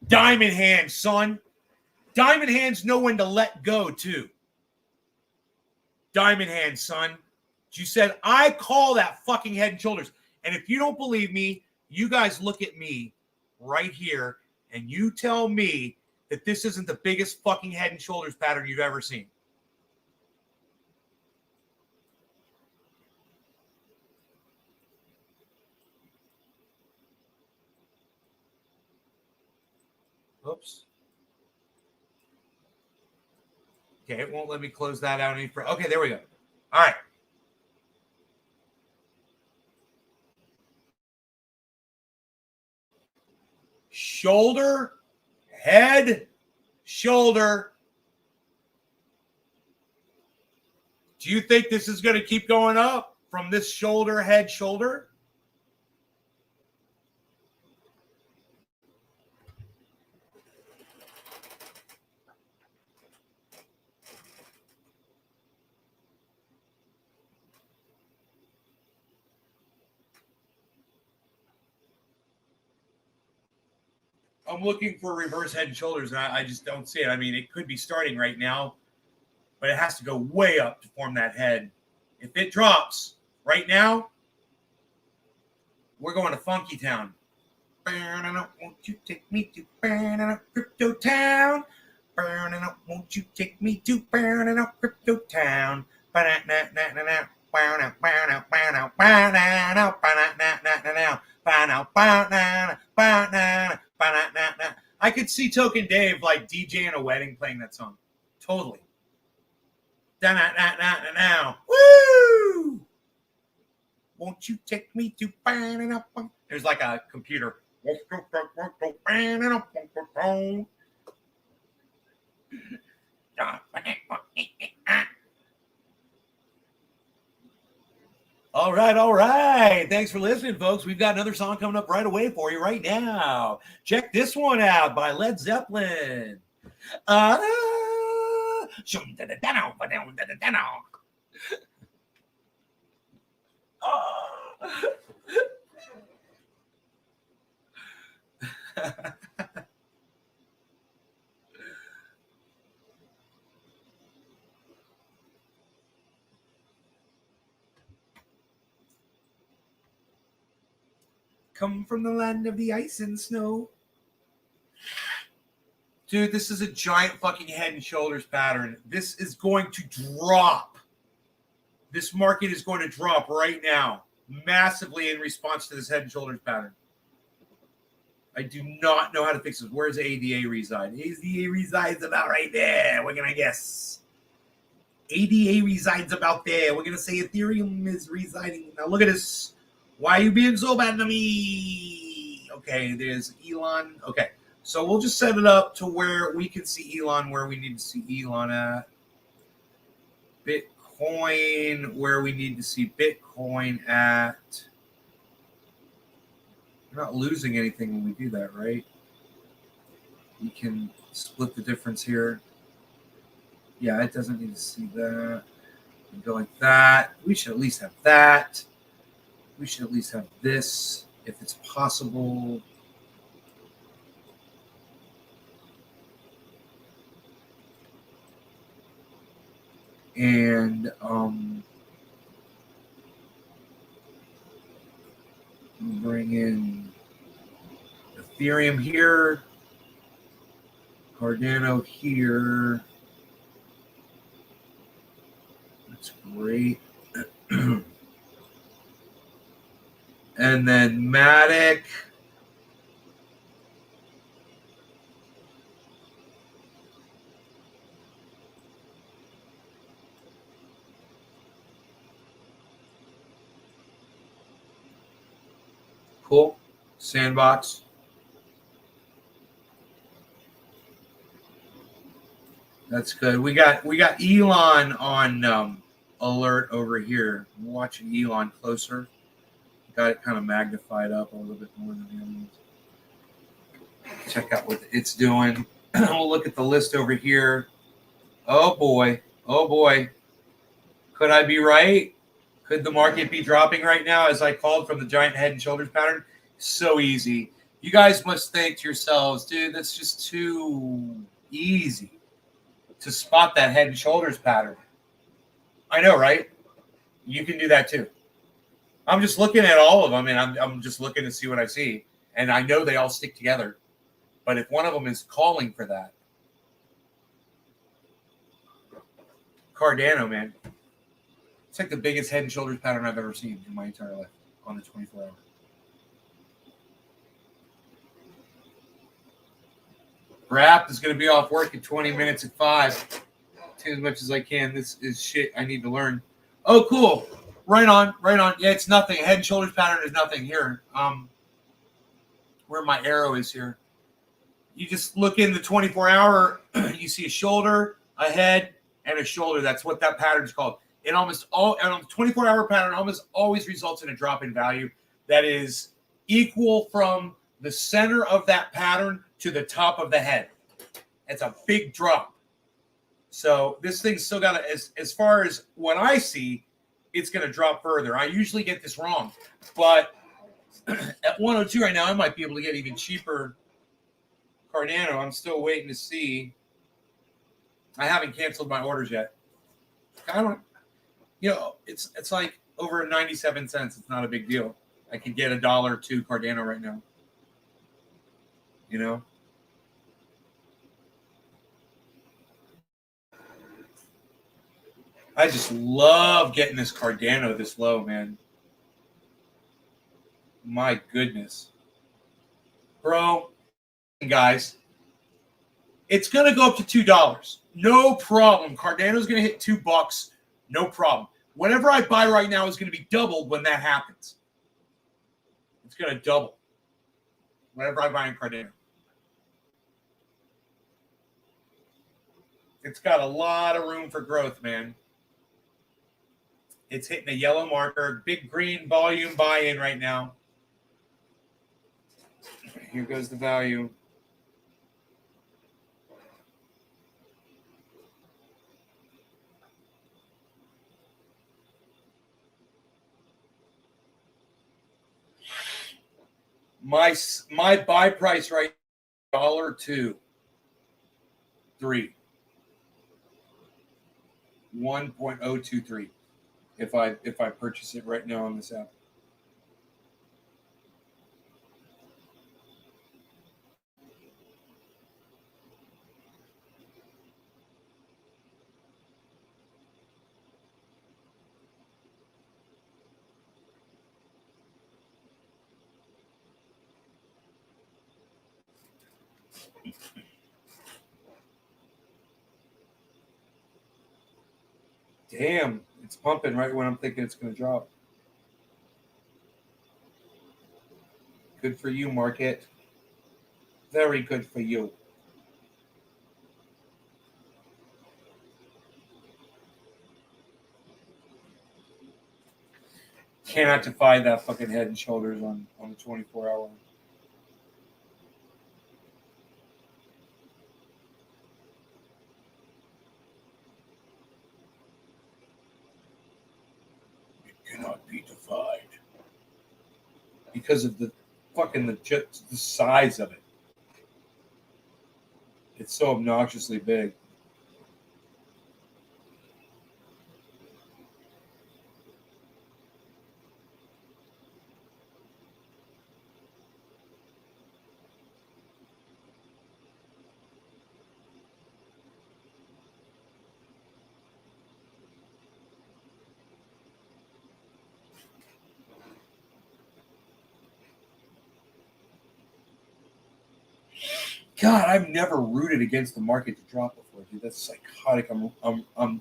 Diamond hands, son. Diamond hands know when to let go, too. Diamond hands, son. You said, I call that fucking Head and Shoulders. And if you don't believe me, you guys look at me right here and you tell me that this isn't the biggest fucking Head and Shoulders pattern you've ever seen. Oops. Okay, it won't let me close that out any further. Okay, there we go. All right. Shoulder, head, shoulder. Do you think this is going to keep going up from this shoulder, head, shoulder? I'm looking for reverse head and shoulders, and I just don't see it. I mean, it could be starting right now, but it has to go way up to form that head. If it drops right now, we're going to Funky Town. Won't you take me to Crypto Town? Won't you take me to Crypto Town? I could see Token Dave like DJing a wedding playing that song. Totally. Now. Woo! Won't you take me to There's like a computer. All right. Thanks for listening, folks. We've got another song coming up right away for you right now. Check this one out by Led Zeppelin. Come from the land of the ice and snow. Dude, this is a giant fucking Head and Shoulders pattern. This is going to drop. This market is going to drop right now massively in response to this Head and Shoulders pattern. I do not know how to fix this. Where does ADA reside? ADA resides about right there. We're going to guess. ADA resides about there. We're going to say Ethereum is residing. Now look at this. Why are you being so bad to me? Okay, there's Elon. Okay, so we'll just set it up to where we can see Elon where we need to see Elon at. Bitcoin where we need to see Bitcoin at. We're not losing anything when we do that, right? We can split the difference here. Yeah, it doesn't need to see that. We go like that. We should at least have that. We should at least have this, if it's possible. And bring in Ethereum here, Cardano here. That's great. And then Matic. Cool. Sandbox. That's good. We got Elon on alert over here. I'm watching Elon closer. Got it kind of magnified up a little bit more than the other ones. Check out what it's doing. We'll look at the list over here. Oh boy. Oh boy. Could I be right? Could the market be dropping right now as I called from the giant head and shoulders pattern? So easy. You guys must think to yourselves, dude, that's just too easy to spot that head and shoulders pattern. I know, right? You can do that too. I'm just looking at all of them, and I'm just looking to see what I see. And I know they all stick together. But if one of them is calling for that, Cardano, man, it's like the biggest head and shoulders pattern I've ever seen in my entire life on the 24 hour. Wrap is going to be off work in 20 minutes at 5. Do as much as I can. This is shit I need to learn. Oh, cool. Right on, right on. Yeah, it's nothing. Head and shoulders pattern is nothing here. Where my arrow is here. You just look in the 24 hour, you see a shoulder, a head, and a shoulder. That's what that pattern is called. It almost all on the 24 hour pattern almost always results in a drop in value that is equal from the center of that pattern to the top of the head. It's a big drop. So this thing's still got to, as far as what I see, it's going to drop further. I usually get this wrong, but at 102 right now, I might be able to get even cheaper Cardano. I'm still waiting to see. I haven't canceled my orders yet. I don't, it's like over 97 cents. It's not a big deal. I could get $1 or $2 Cardano right now. I just love getting this Cardano this low, man. My goodness. Bro, guys, it's going to go up to $2. No problem. Cardano's going to hit $2. No problem. Whatever I buy right now is going to be doubled when that happens. It's going to double. Whatever I buy in Cardano. It's got a lot of room for growth, man. It's hitting a yellow marker. Big green volume buy-in right now. Here goes the value. My buy price right now, $2, $3. 1.023 if I purchase it right now on this app. Damn, it's pumping right when I'm thinking it's going to drop. Good for you, market. Very good for you. Cannot defy that fucking head and shoulders on the 24 hour. It cannot be defied. Because of the size of it. It's so obnoxiously big. God, I've never rooted against the market to drop before, dude. That's psychotic. I'm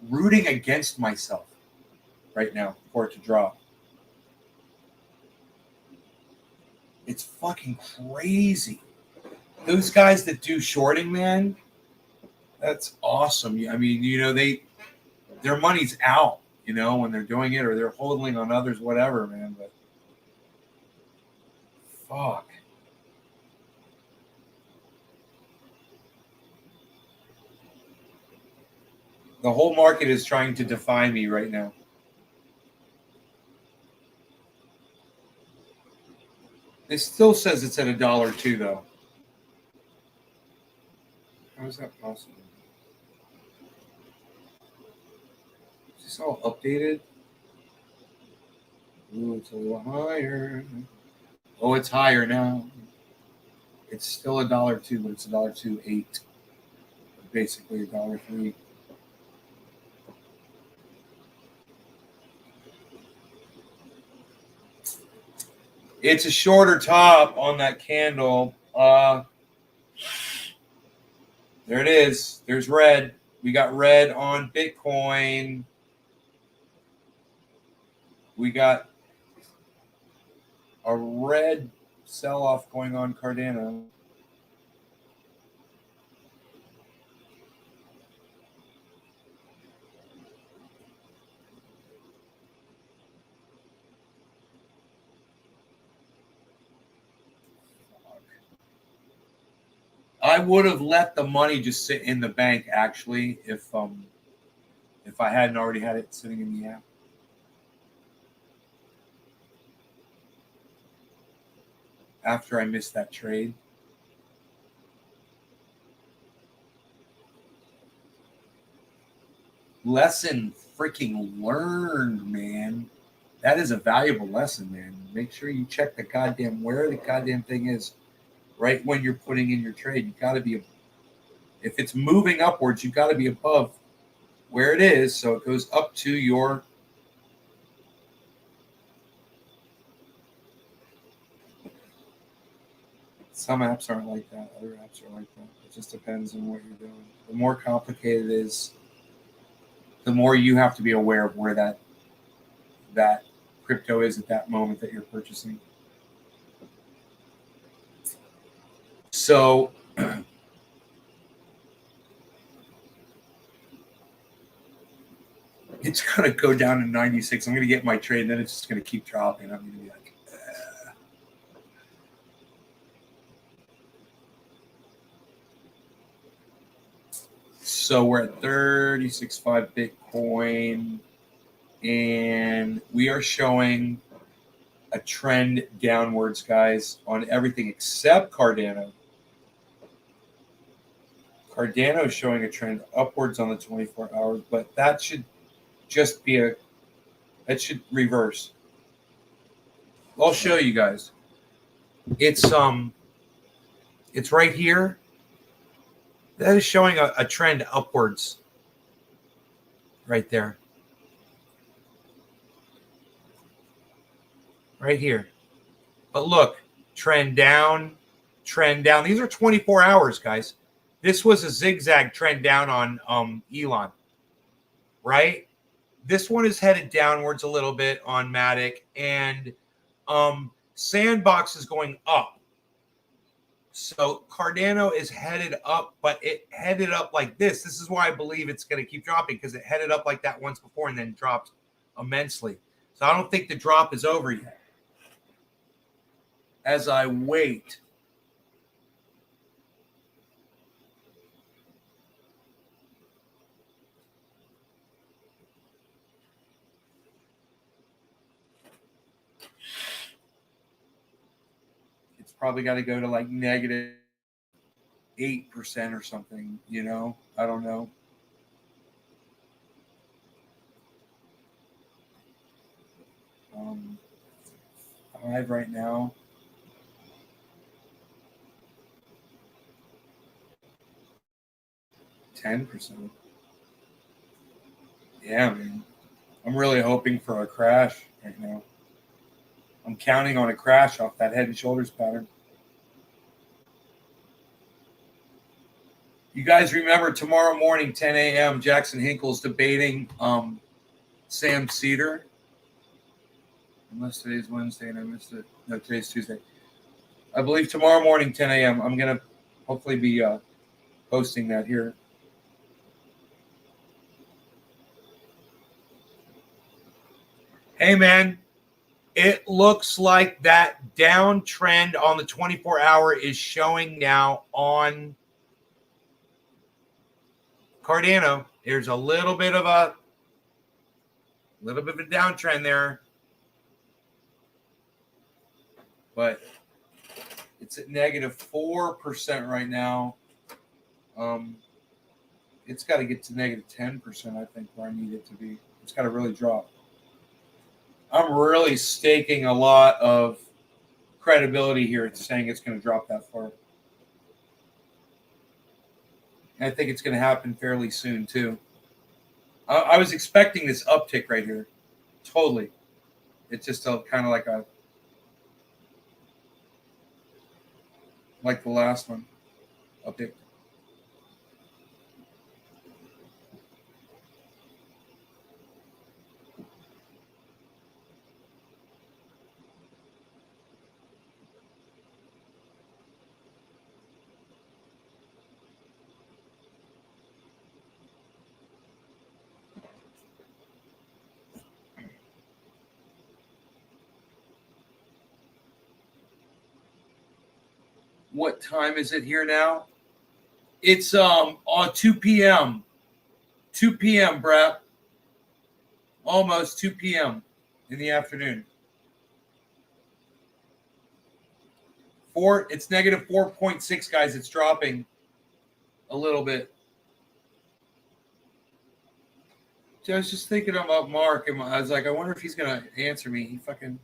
rooting against myself right now for it to drop. It's fucking crazy. Those guys that do shorting, man, that's awesome. I mean, you know, their money's out, you know, when they're doing it, or they're holding on others, whatever, man. But fuck. The whole market is trying to defy me right now. It still says it's at $1.02 though. How is that possible? Is this all updated? Ooh, it's a little higher. Oh, it's higher now. It's still $1.02, but it's $1.28. Basically $1.03. It's a shorter top on that candle. There it is. There's red. We got red on Bitcoin. We got a red sell-off going on Cardano. I would have let the money just sit in the bank actually if I hadn't already had it sitting in the app. After I missed that trade. Lesson freaking learned, man. That is a valuable lesson, man. Make sure you check the goddamn where the goddamn thing is right when you're putting in your trade. You got to be, if it's moving upwards, you got to be above where it is, so it goes up to your some apps aren't like that, other apps are like that. It just depends on what you're doing. The more complicated it is, the more you have to be aware of where that crypto is at that moment that you're purchasing. So it's going to go down to 96. I'm going to get my trade, and then it's just going to keep dropping. I'm going to be like, So we're at 36.5 Bitcoin, and we are showing a trend downwards, guys, on everything except Cardano. Cardano is showing a trend upwards on the 24 hours, but that should just be that should reverse. I'll show you guys. It's right here. That is showing a trend upwards right there. Right here. But look, trend down, trend down. These are 24 hours, guys. This was a zigzag trend down on Elon, right? This one is headed downwards a little bit on Matic, and Sandbox is going up. So Cardano is headed up, but it headed up like this. This is why I believe it's going to keep dropping, because it headed up like that once before and then dropped immensely. So I don't think the drop is over yet. As I wait, it's probably got to go to like negative 8% or something, you know? I don't know. $5 right now. $10. Yeah, man. I'm really hoping for a crash right now. I'm counting on a crash off that head and shoulders pattern. You guys remember tomorrow morning, 10 a.m., Jackson Hinkle's debating Sam Cedar. Unless today's Wednesday and I missed it. No, today's Tuesday. I believe tomorrow morning, 10 a.m. I'm going to hopefully be posting that here. Hey, man, it looks like that downtrend on the 24-hour is showing now on Cardano. There's a little bit of a downtrend there, but it's at negative 4% right now. It's got to get to negative 10%, I think, where I need it to be. It's got to really drop. I'm really staking a lot of credibility here. It's saying it's going to drop that far. And I think it's going to happen fairly soon, too. I was expecting this uptick right here. Totally. It's just kind of like the last one. Uptick. What time is it here now? It's on 2 p.m. 2 p.m., Brett. Almost 2 p.m. in the afternoon. It's negative 4.6, guys. It's dropping a little bit. So I was just thinking about Mark, and I was like, I wonder if he's going to answer me. He fucking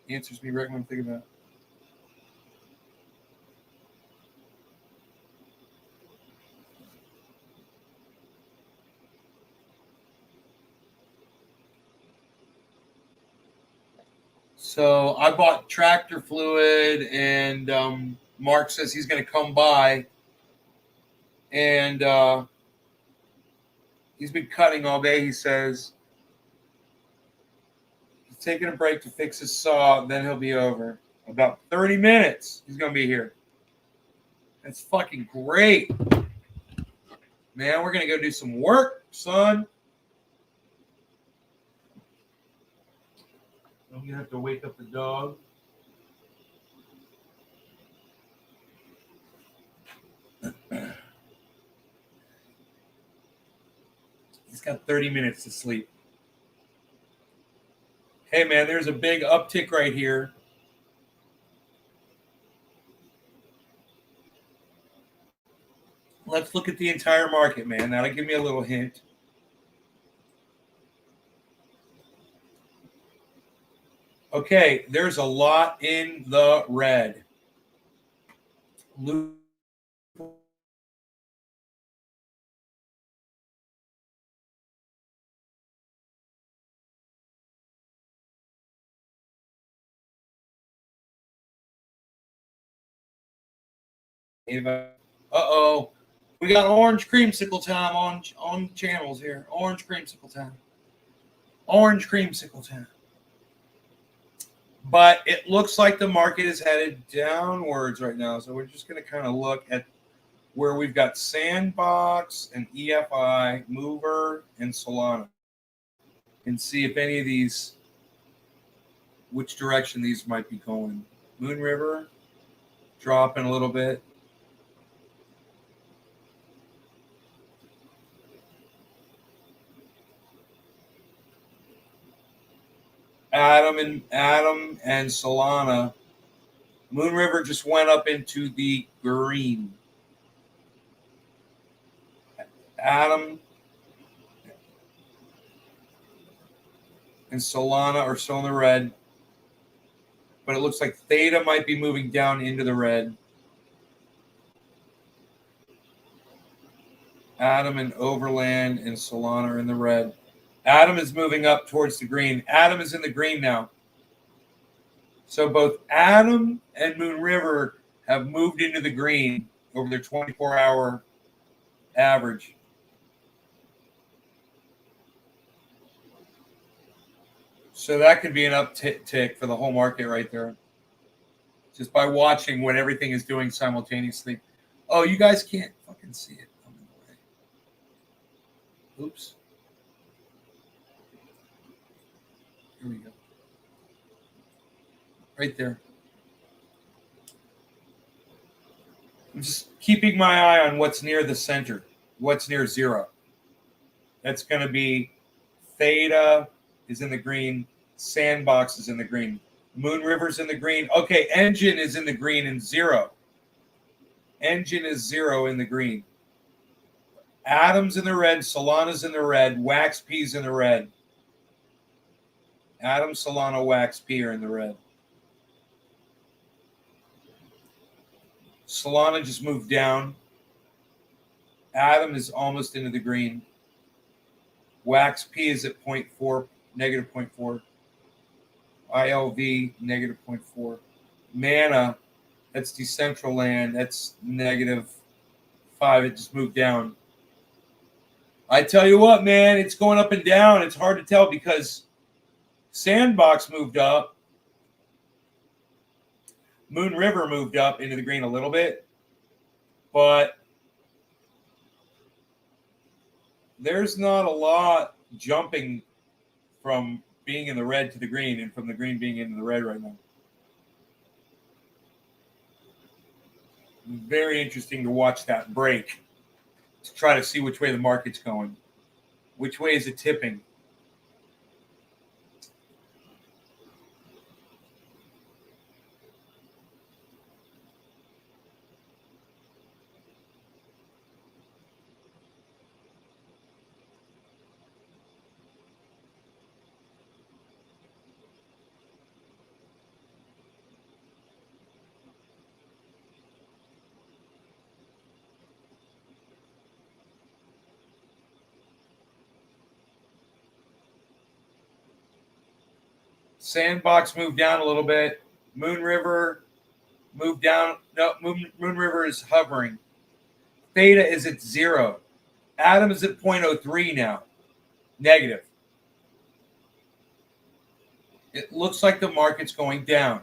answers me right when I'm thinking about it. So I bought tractor fluid, and Mark says he's going to come by, and he's been cutting all day. He says he's taking a break to fix his saw, then he'll be over. About 30 minutes, he's going to be here. That's fucking great. Man, we're going to go do some work, son. I'm going to have to wake up the dog. He's got 30 minutes to sleep. Hey, man, there's a big uptick right here. Let's look at the entire market, man. That'll give me a little hint. Okay, there's a lot in the red. Uh-oh. We got orange creamsicle time on channels here. Orange creamsicle time. Orange creamsicle time. But it looks like the market is headed downwards right now. So we're just going to kind of look at where we've got Sandbox and EFI, Mover, and Solana. And see if any of these, which direction these might be going. Moon River, dropping a little bit. Atom and Solana. Moon River just went up into the green. Atom and Solana are still in the red. But it looks like Theta might be moving down into the red. Atom and Overland and Solana are in the red. Atom is moving up towards the green. Atom is in the green now. So both Atom and Moon River have moved into the green over their 24-hour average. So that could be an uptick for the whole market right there. just by watching what everything is doing simultaneously. Oh, you guys can't fucking see it. I'm in the way. Oops. Here we go. Right there. I'm just keeping my eye on what's near the center, what's near zero. That's going to be theta is in the green, sandbox is in the green, Moon River's in the green. Okay, engine is in the green and zero. Engine is zero in the green. Atom's in the red, Solana's in the red, Wax P's in the red. Atom, Solana, Wax P are in the red. Solana just moved down. Atom is almost into the green. Wax P is at 0.4, negative 0.4. ILV, negative 0.4. Mana, that's Decentraland, that's negative 5. It just moved down. I tell you what, man, it's going up and down. It's hard to tell because Sandbox moved up. Moon River moved up into the green a little bit. But there's not a lot jumping from being in the red to the green and from the green being into the red right now. Very interesting to watch that break to try to see which way the market's going. Which way is it tipping? Sandbox moved down a little bit. Moon River moved down. No, Moon River is hovering. Theta is at 0. Atom is at 0.03 now. Negative. It looks like the market's going down.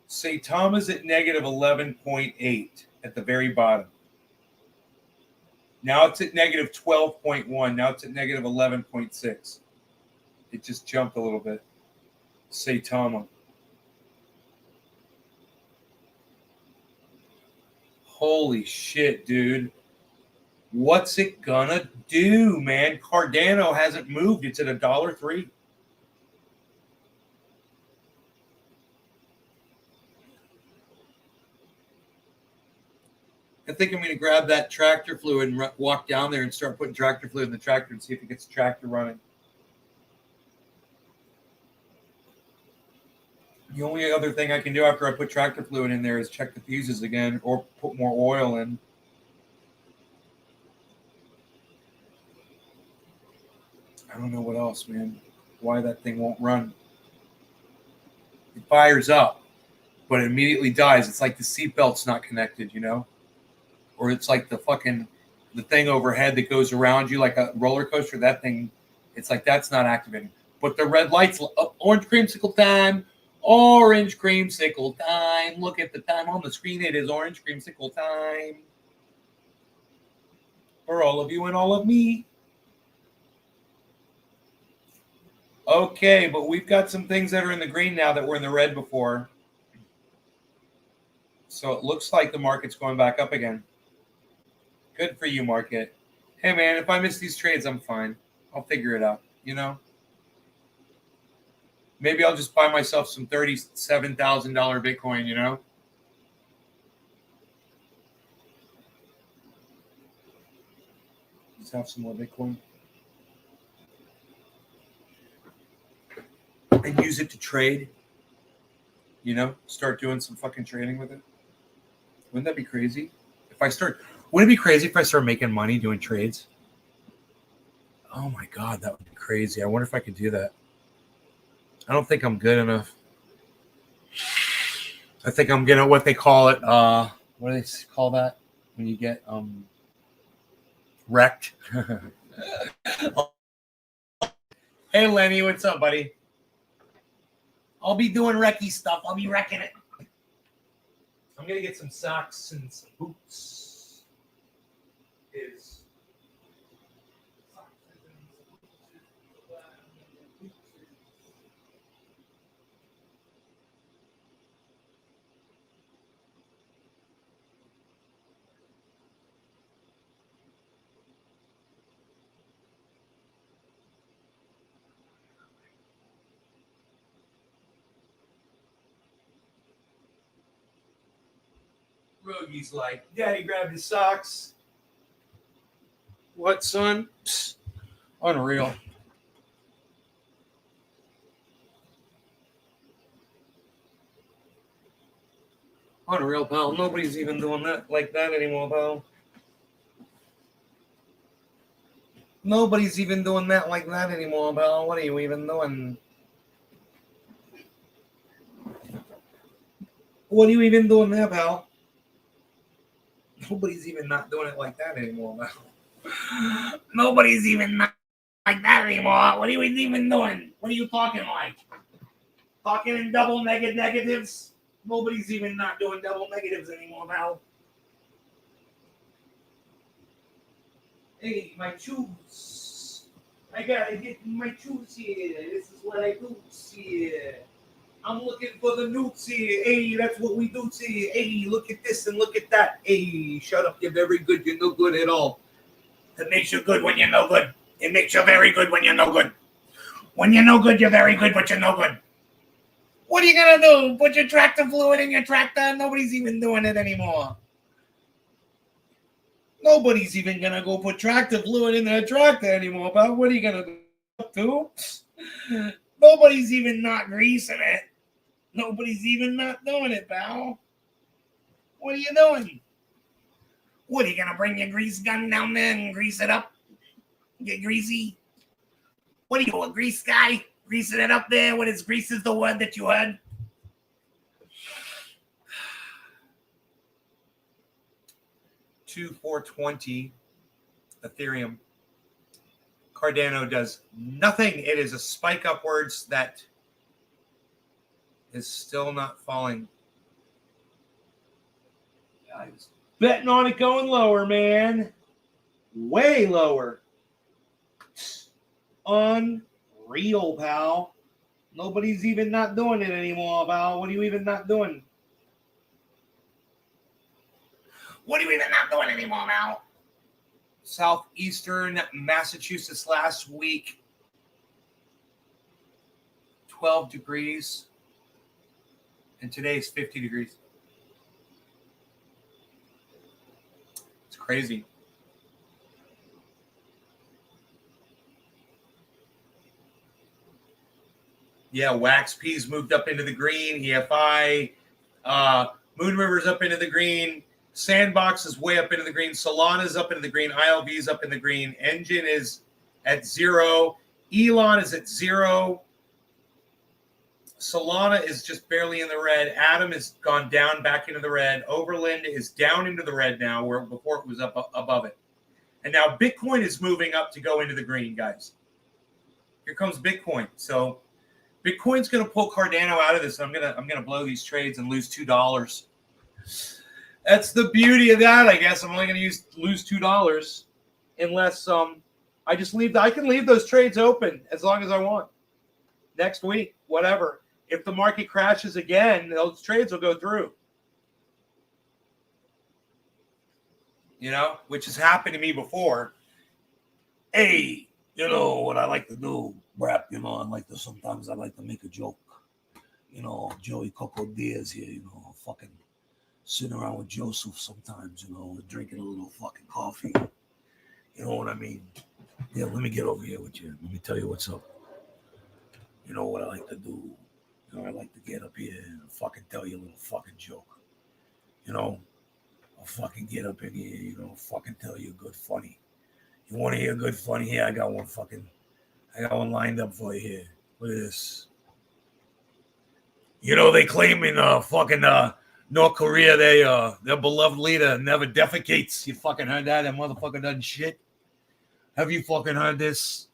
Saitama is at negative 11.8 at the very bottom. Now it's at negative 12.1. Now it's at negative 11.6. It just jumped a little bit. Saitama. Holy shit, dude. What's it gonna do, man? Cardano hasn't moved. It's at $1.03. I think I'm going to grab that tractor fluid and walk down there and start putting tractor fluid in the tractor and see if it gets the tractor running. The only other thing I can do after I put tractor fluid in there is check the fuses again or put more oil in. I don't know what else, man. Why that thing won't run. It fires up, but it immediately dies. It's like the seatbelt's not connected, you know? Or it's like the thing overhead that goes around you like a roller coaster. That thing, it's like that's not activating. But the red lights, orange creamsicle time, orange creamsicle time. Look at the time on the screen. It is orange creamsicle time. For all of you and all of me. Okay, but we've got some things that are in the green now that were in the red before. So it looks like the market's going back up again. Good for you, market. Hey, man, if I miss these trades, I'm fine. I'll figure it out, you know? Maybe I'll just buy myself some $37,000 Bitcoin, you know? Just have some more Bitcoin. And use it to trade. You know? Start doing some fucking trading with it. Wouldn't that be crazy? Wouldn't it be crazy if I start making money doing trades? Oh my God, that would be crazy. I wonder if I could do that. I don't think I'm good enough. I think I'm gonna what they call it. What do they call that when you get Wrecked. Hey, Lenny, what's up, buddy? I'll be doing wrecky stuff. I'll be wrecking it. I'm going to get some socks and some boots. Rogie's like, Daddy grabbed his socks. What, son? Psst. Unreal. Unreal, pal. Nobody's even doing that like that anymore, pal. Nobody's even doing that like that anymore, pal. What are you even doing? What are you even doing there, pal? Nobody's even not doing it like that anymore, pal. Nobody's even not like that anymore. What are you even doing? What are you talking like? Talking in double negatives? Nobody's even not doing double negatives anymore, pal. Hey, my shoes. I gotta get my shoes here. This is what I do here. I'm looking for the newts here. Hey, that's what we do here. Hey, look at this and look at that. Hey, shut up. You're very good. You're no good at all. It makes you good when you're no good. It makes you very good when you're no good. When you're no good, you're very good, but you're no good. What are you going to do? Put your tractor fluid in your tractor? Nobody's even doing it anymore. Nobody's even going to go put tractor fluid in their tractor anymore, pal. What are you going to do? Nobody's even not greasing it. Nobody's even not doing it, pal. What are you doing? What, are you going to bring your grease gun down there and grease it up? Get greasy? What are you, a grease guy? Greasing it up there? What is grease is the word that you heard? $2,420 Ethereum. Cardano does nothing. It is a spike upwards that is still not falling. I was betting on it going lower, man. Way lower. Unreal, pal. Nobody's even not doing it anymore, pal. What are you even not doing? What are you even not doing anymore, pal? Southeastern Massachusetts last week, 12 degrees. And today is 50 degrees. It's crazy. Yeah, Wax P's moved up into the green. EFI, Moon River's up into the green. Sandbox is way up into the green. Solana's up into the green. ILV's up in the green. Engine is at 0. Elon is at 0. Solana is just barely in the red. Atom has gone down back into the red. Overland is down into the red now, where before it was up above it. And now Bitcoin is moving up to go into the green, guys. Here comes Bitcoin. So Bitcoin's going to pull Cardano out of this. I'm gonna blow these trades and lose $2. That's the beauty of that, I guess. I'm only going to lose $2 unless I just leave. I can leave those trades open as long as I want. Next week, whatever. If the market crashes again, those trades will go through. You know, which has happened to me before. Hey, you know what I like to do, Brap? You know, sometimes I like to make a joke. You know, Joey Coco Diaz here, you know, fucking sitting around with Joseph sometimes, you know, drinking a little fucking coffee. You know what I mean? Yeah, let me get over here with you. Let me tell you what's up. You know what I like to do? You know, I like to get up here and fucking tell you a little fucking joke. You know, I'll fucking get up in here, you know, fucking tell you a good funny. You want to hear a good funny? Here, I got one lined up for you here. Look at this. You know, they claim in fucking North Korea, their beloved leader never defecates. You fucking heard that? That motherfucker doesn't shit. Have you fucking heard this?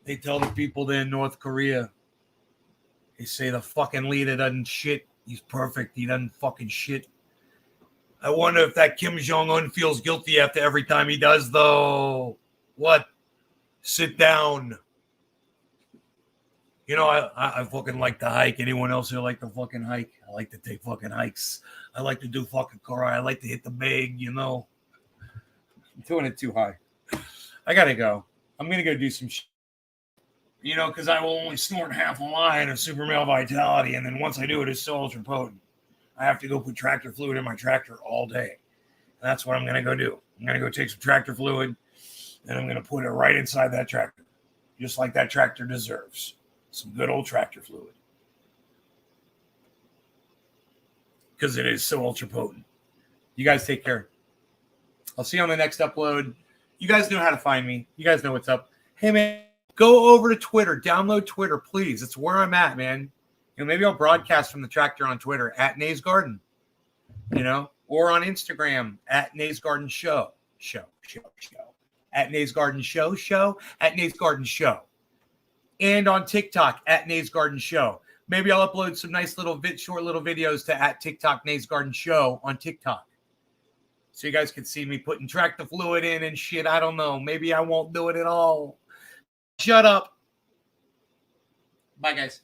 They tell the people there in North Korea, they say the fucking leader doesn't shit. He's perfect. He doesn't fucking shit. I wonder if that Kim Jong-un feels guilty after every time he does, though. What? Sit down. You know, I fucking like to hike. Anyone else here like to fucking hike? I like to take fucking hikes. I like to do fucking karate. I like to hit the bag, you know. I'm doing it too high. I gotta go. I'm gonna go do some shit. You know, because I will only snort half a line of super male vitality, and then once I do it, it's so ultra potent. I have to go put tractor fluid in my tractor all day. And that's what I'm gonna go do. I'm gonna go take some tractor fluid, and I'm gonna put it right inside that tractor, just like that tractor deserves. Some good old tractor fluid. Because it is so ultra potent. You guys take care. I'll see you on the next upload. You guys know how to find me. You guys know what's up. Hey, man, go over to Twitter. Download Twitter, please. It's where I'm at, man. You know, maybe I'll broadcast from the tractor on Twitter at Nays Garden, you know, or on Instagram at Nays Garden Show. At Nays Garden Show. At Nays Garden Show. And on TikTok at Nays Garden Show. Maybe I'll upload some nice little short little videos to at TikTok Nays Garden Show on TikTok. So you guys can see me putting tractor fluid in and shit. I don't know. Maybe I won't do it at all. Shut up. Bye, guys.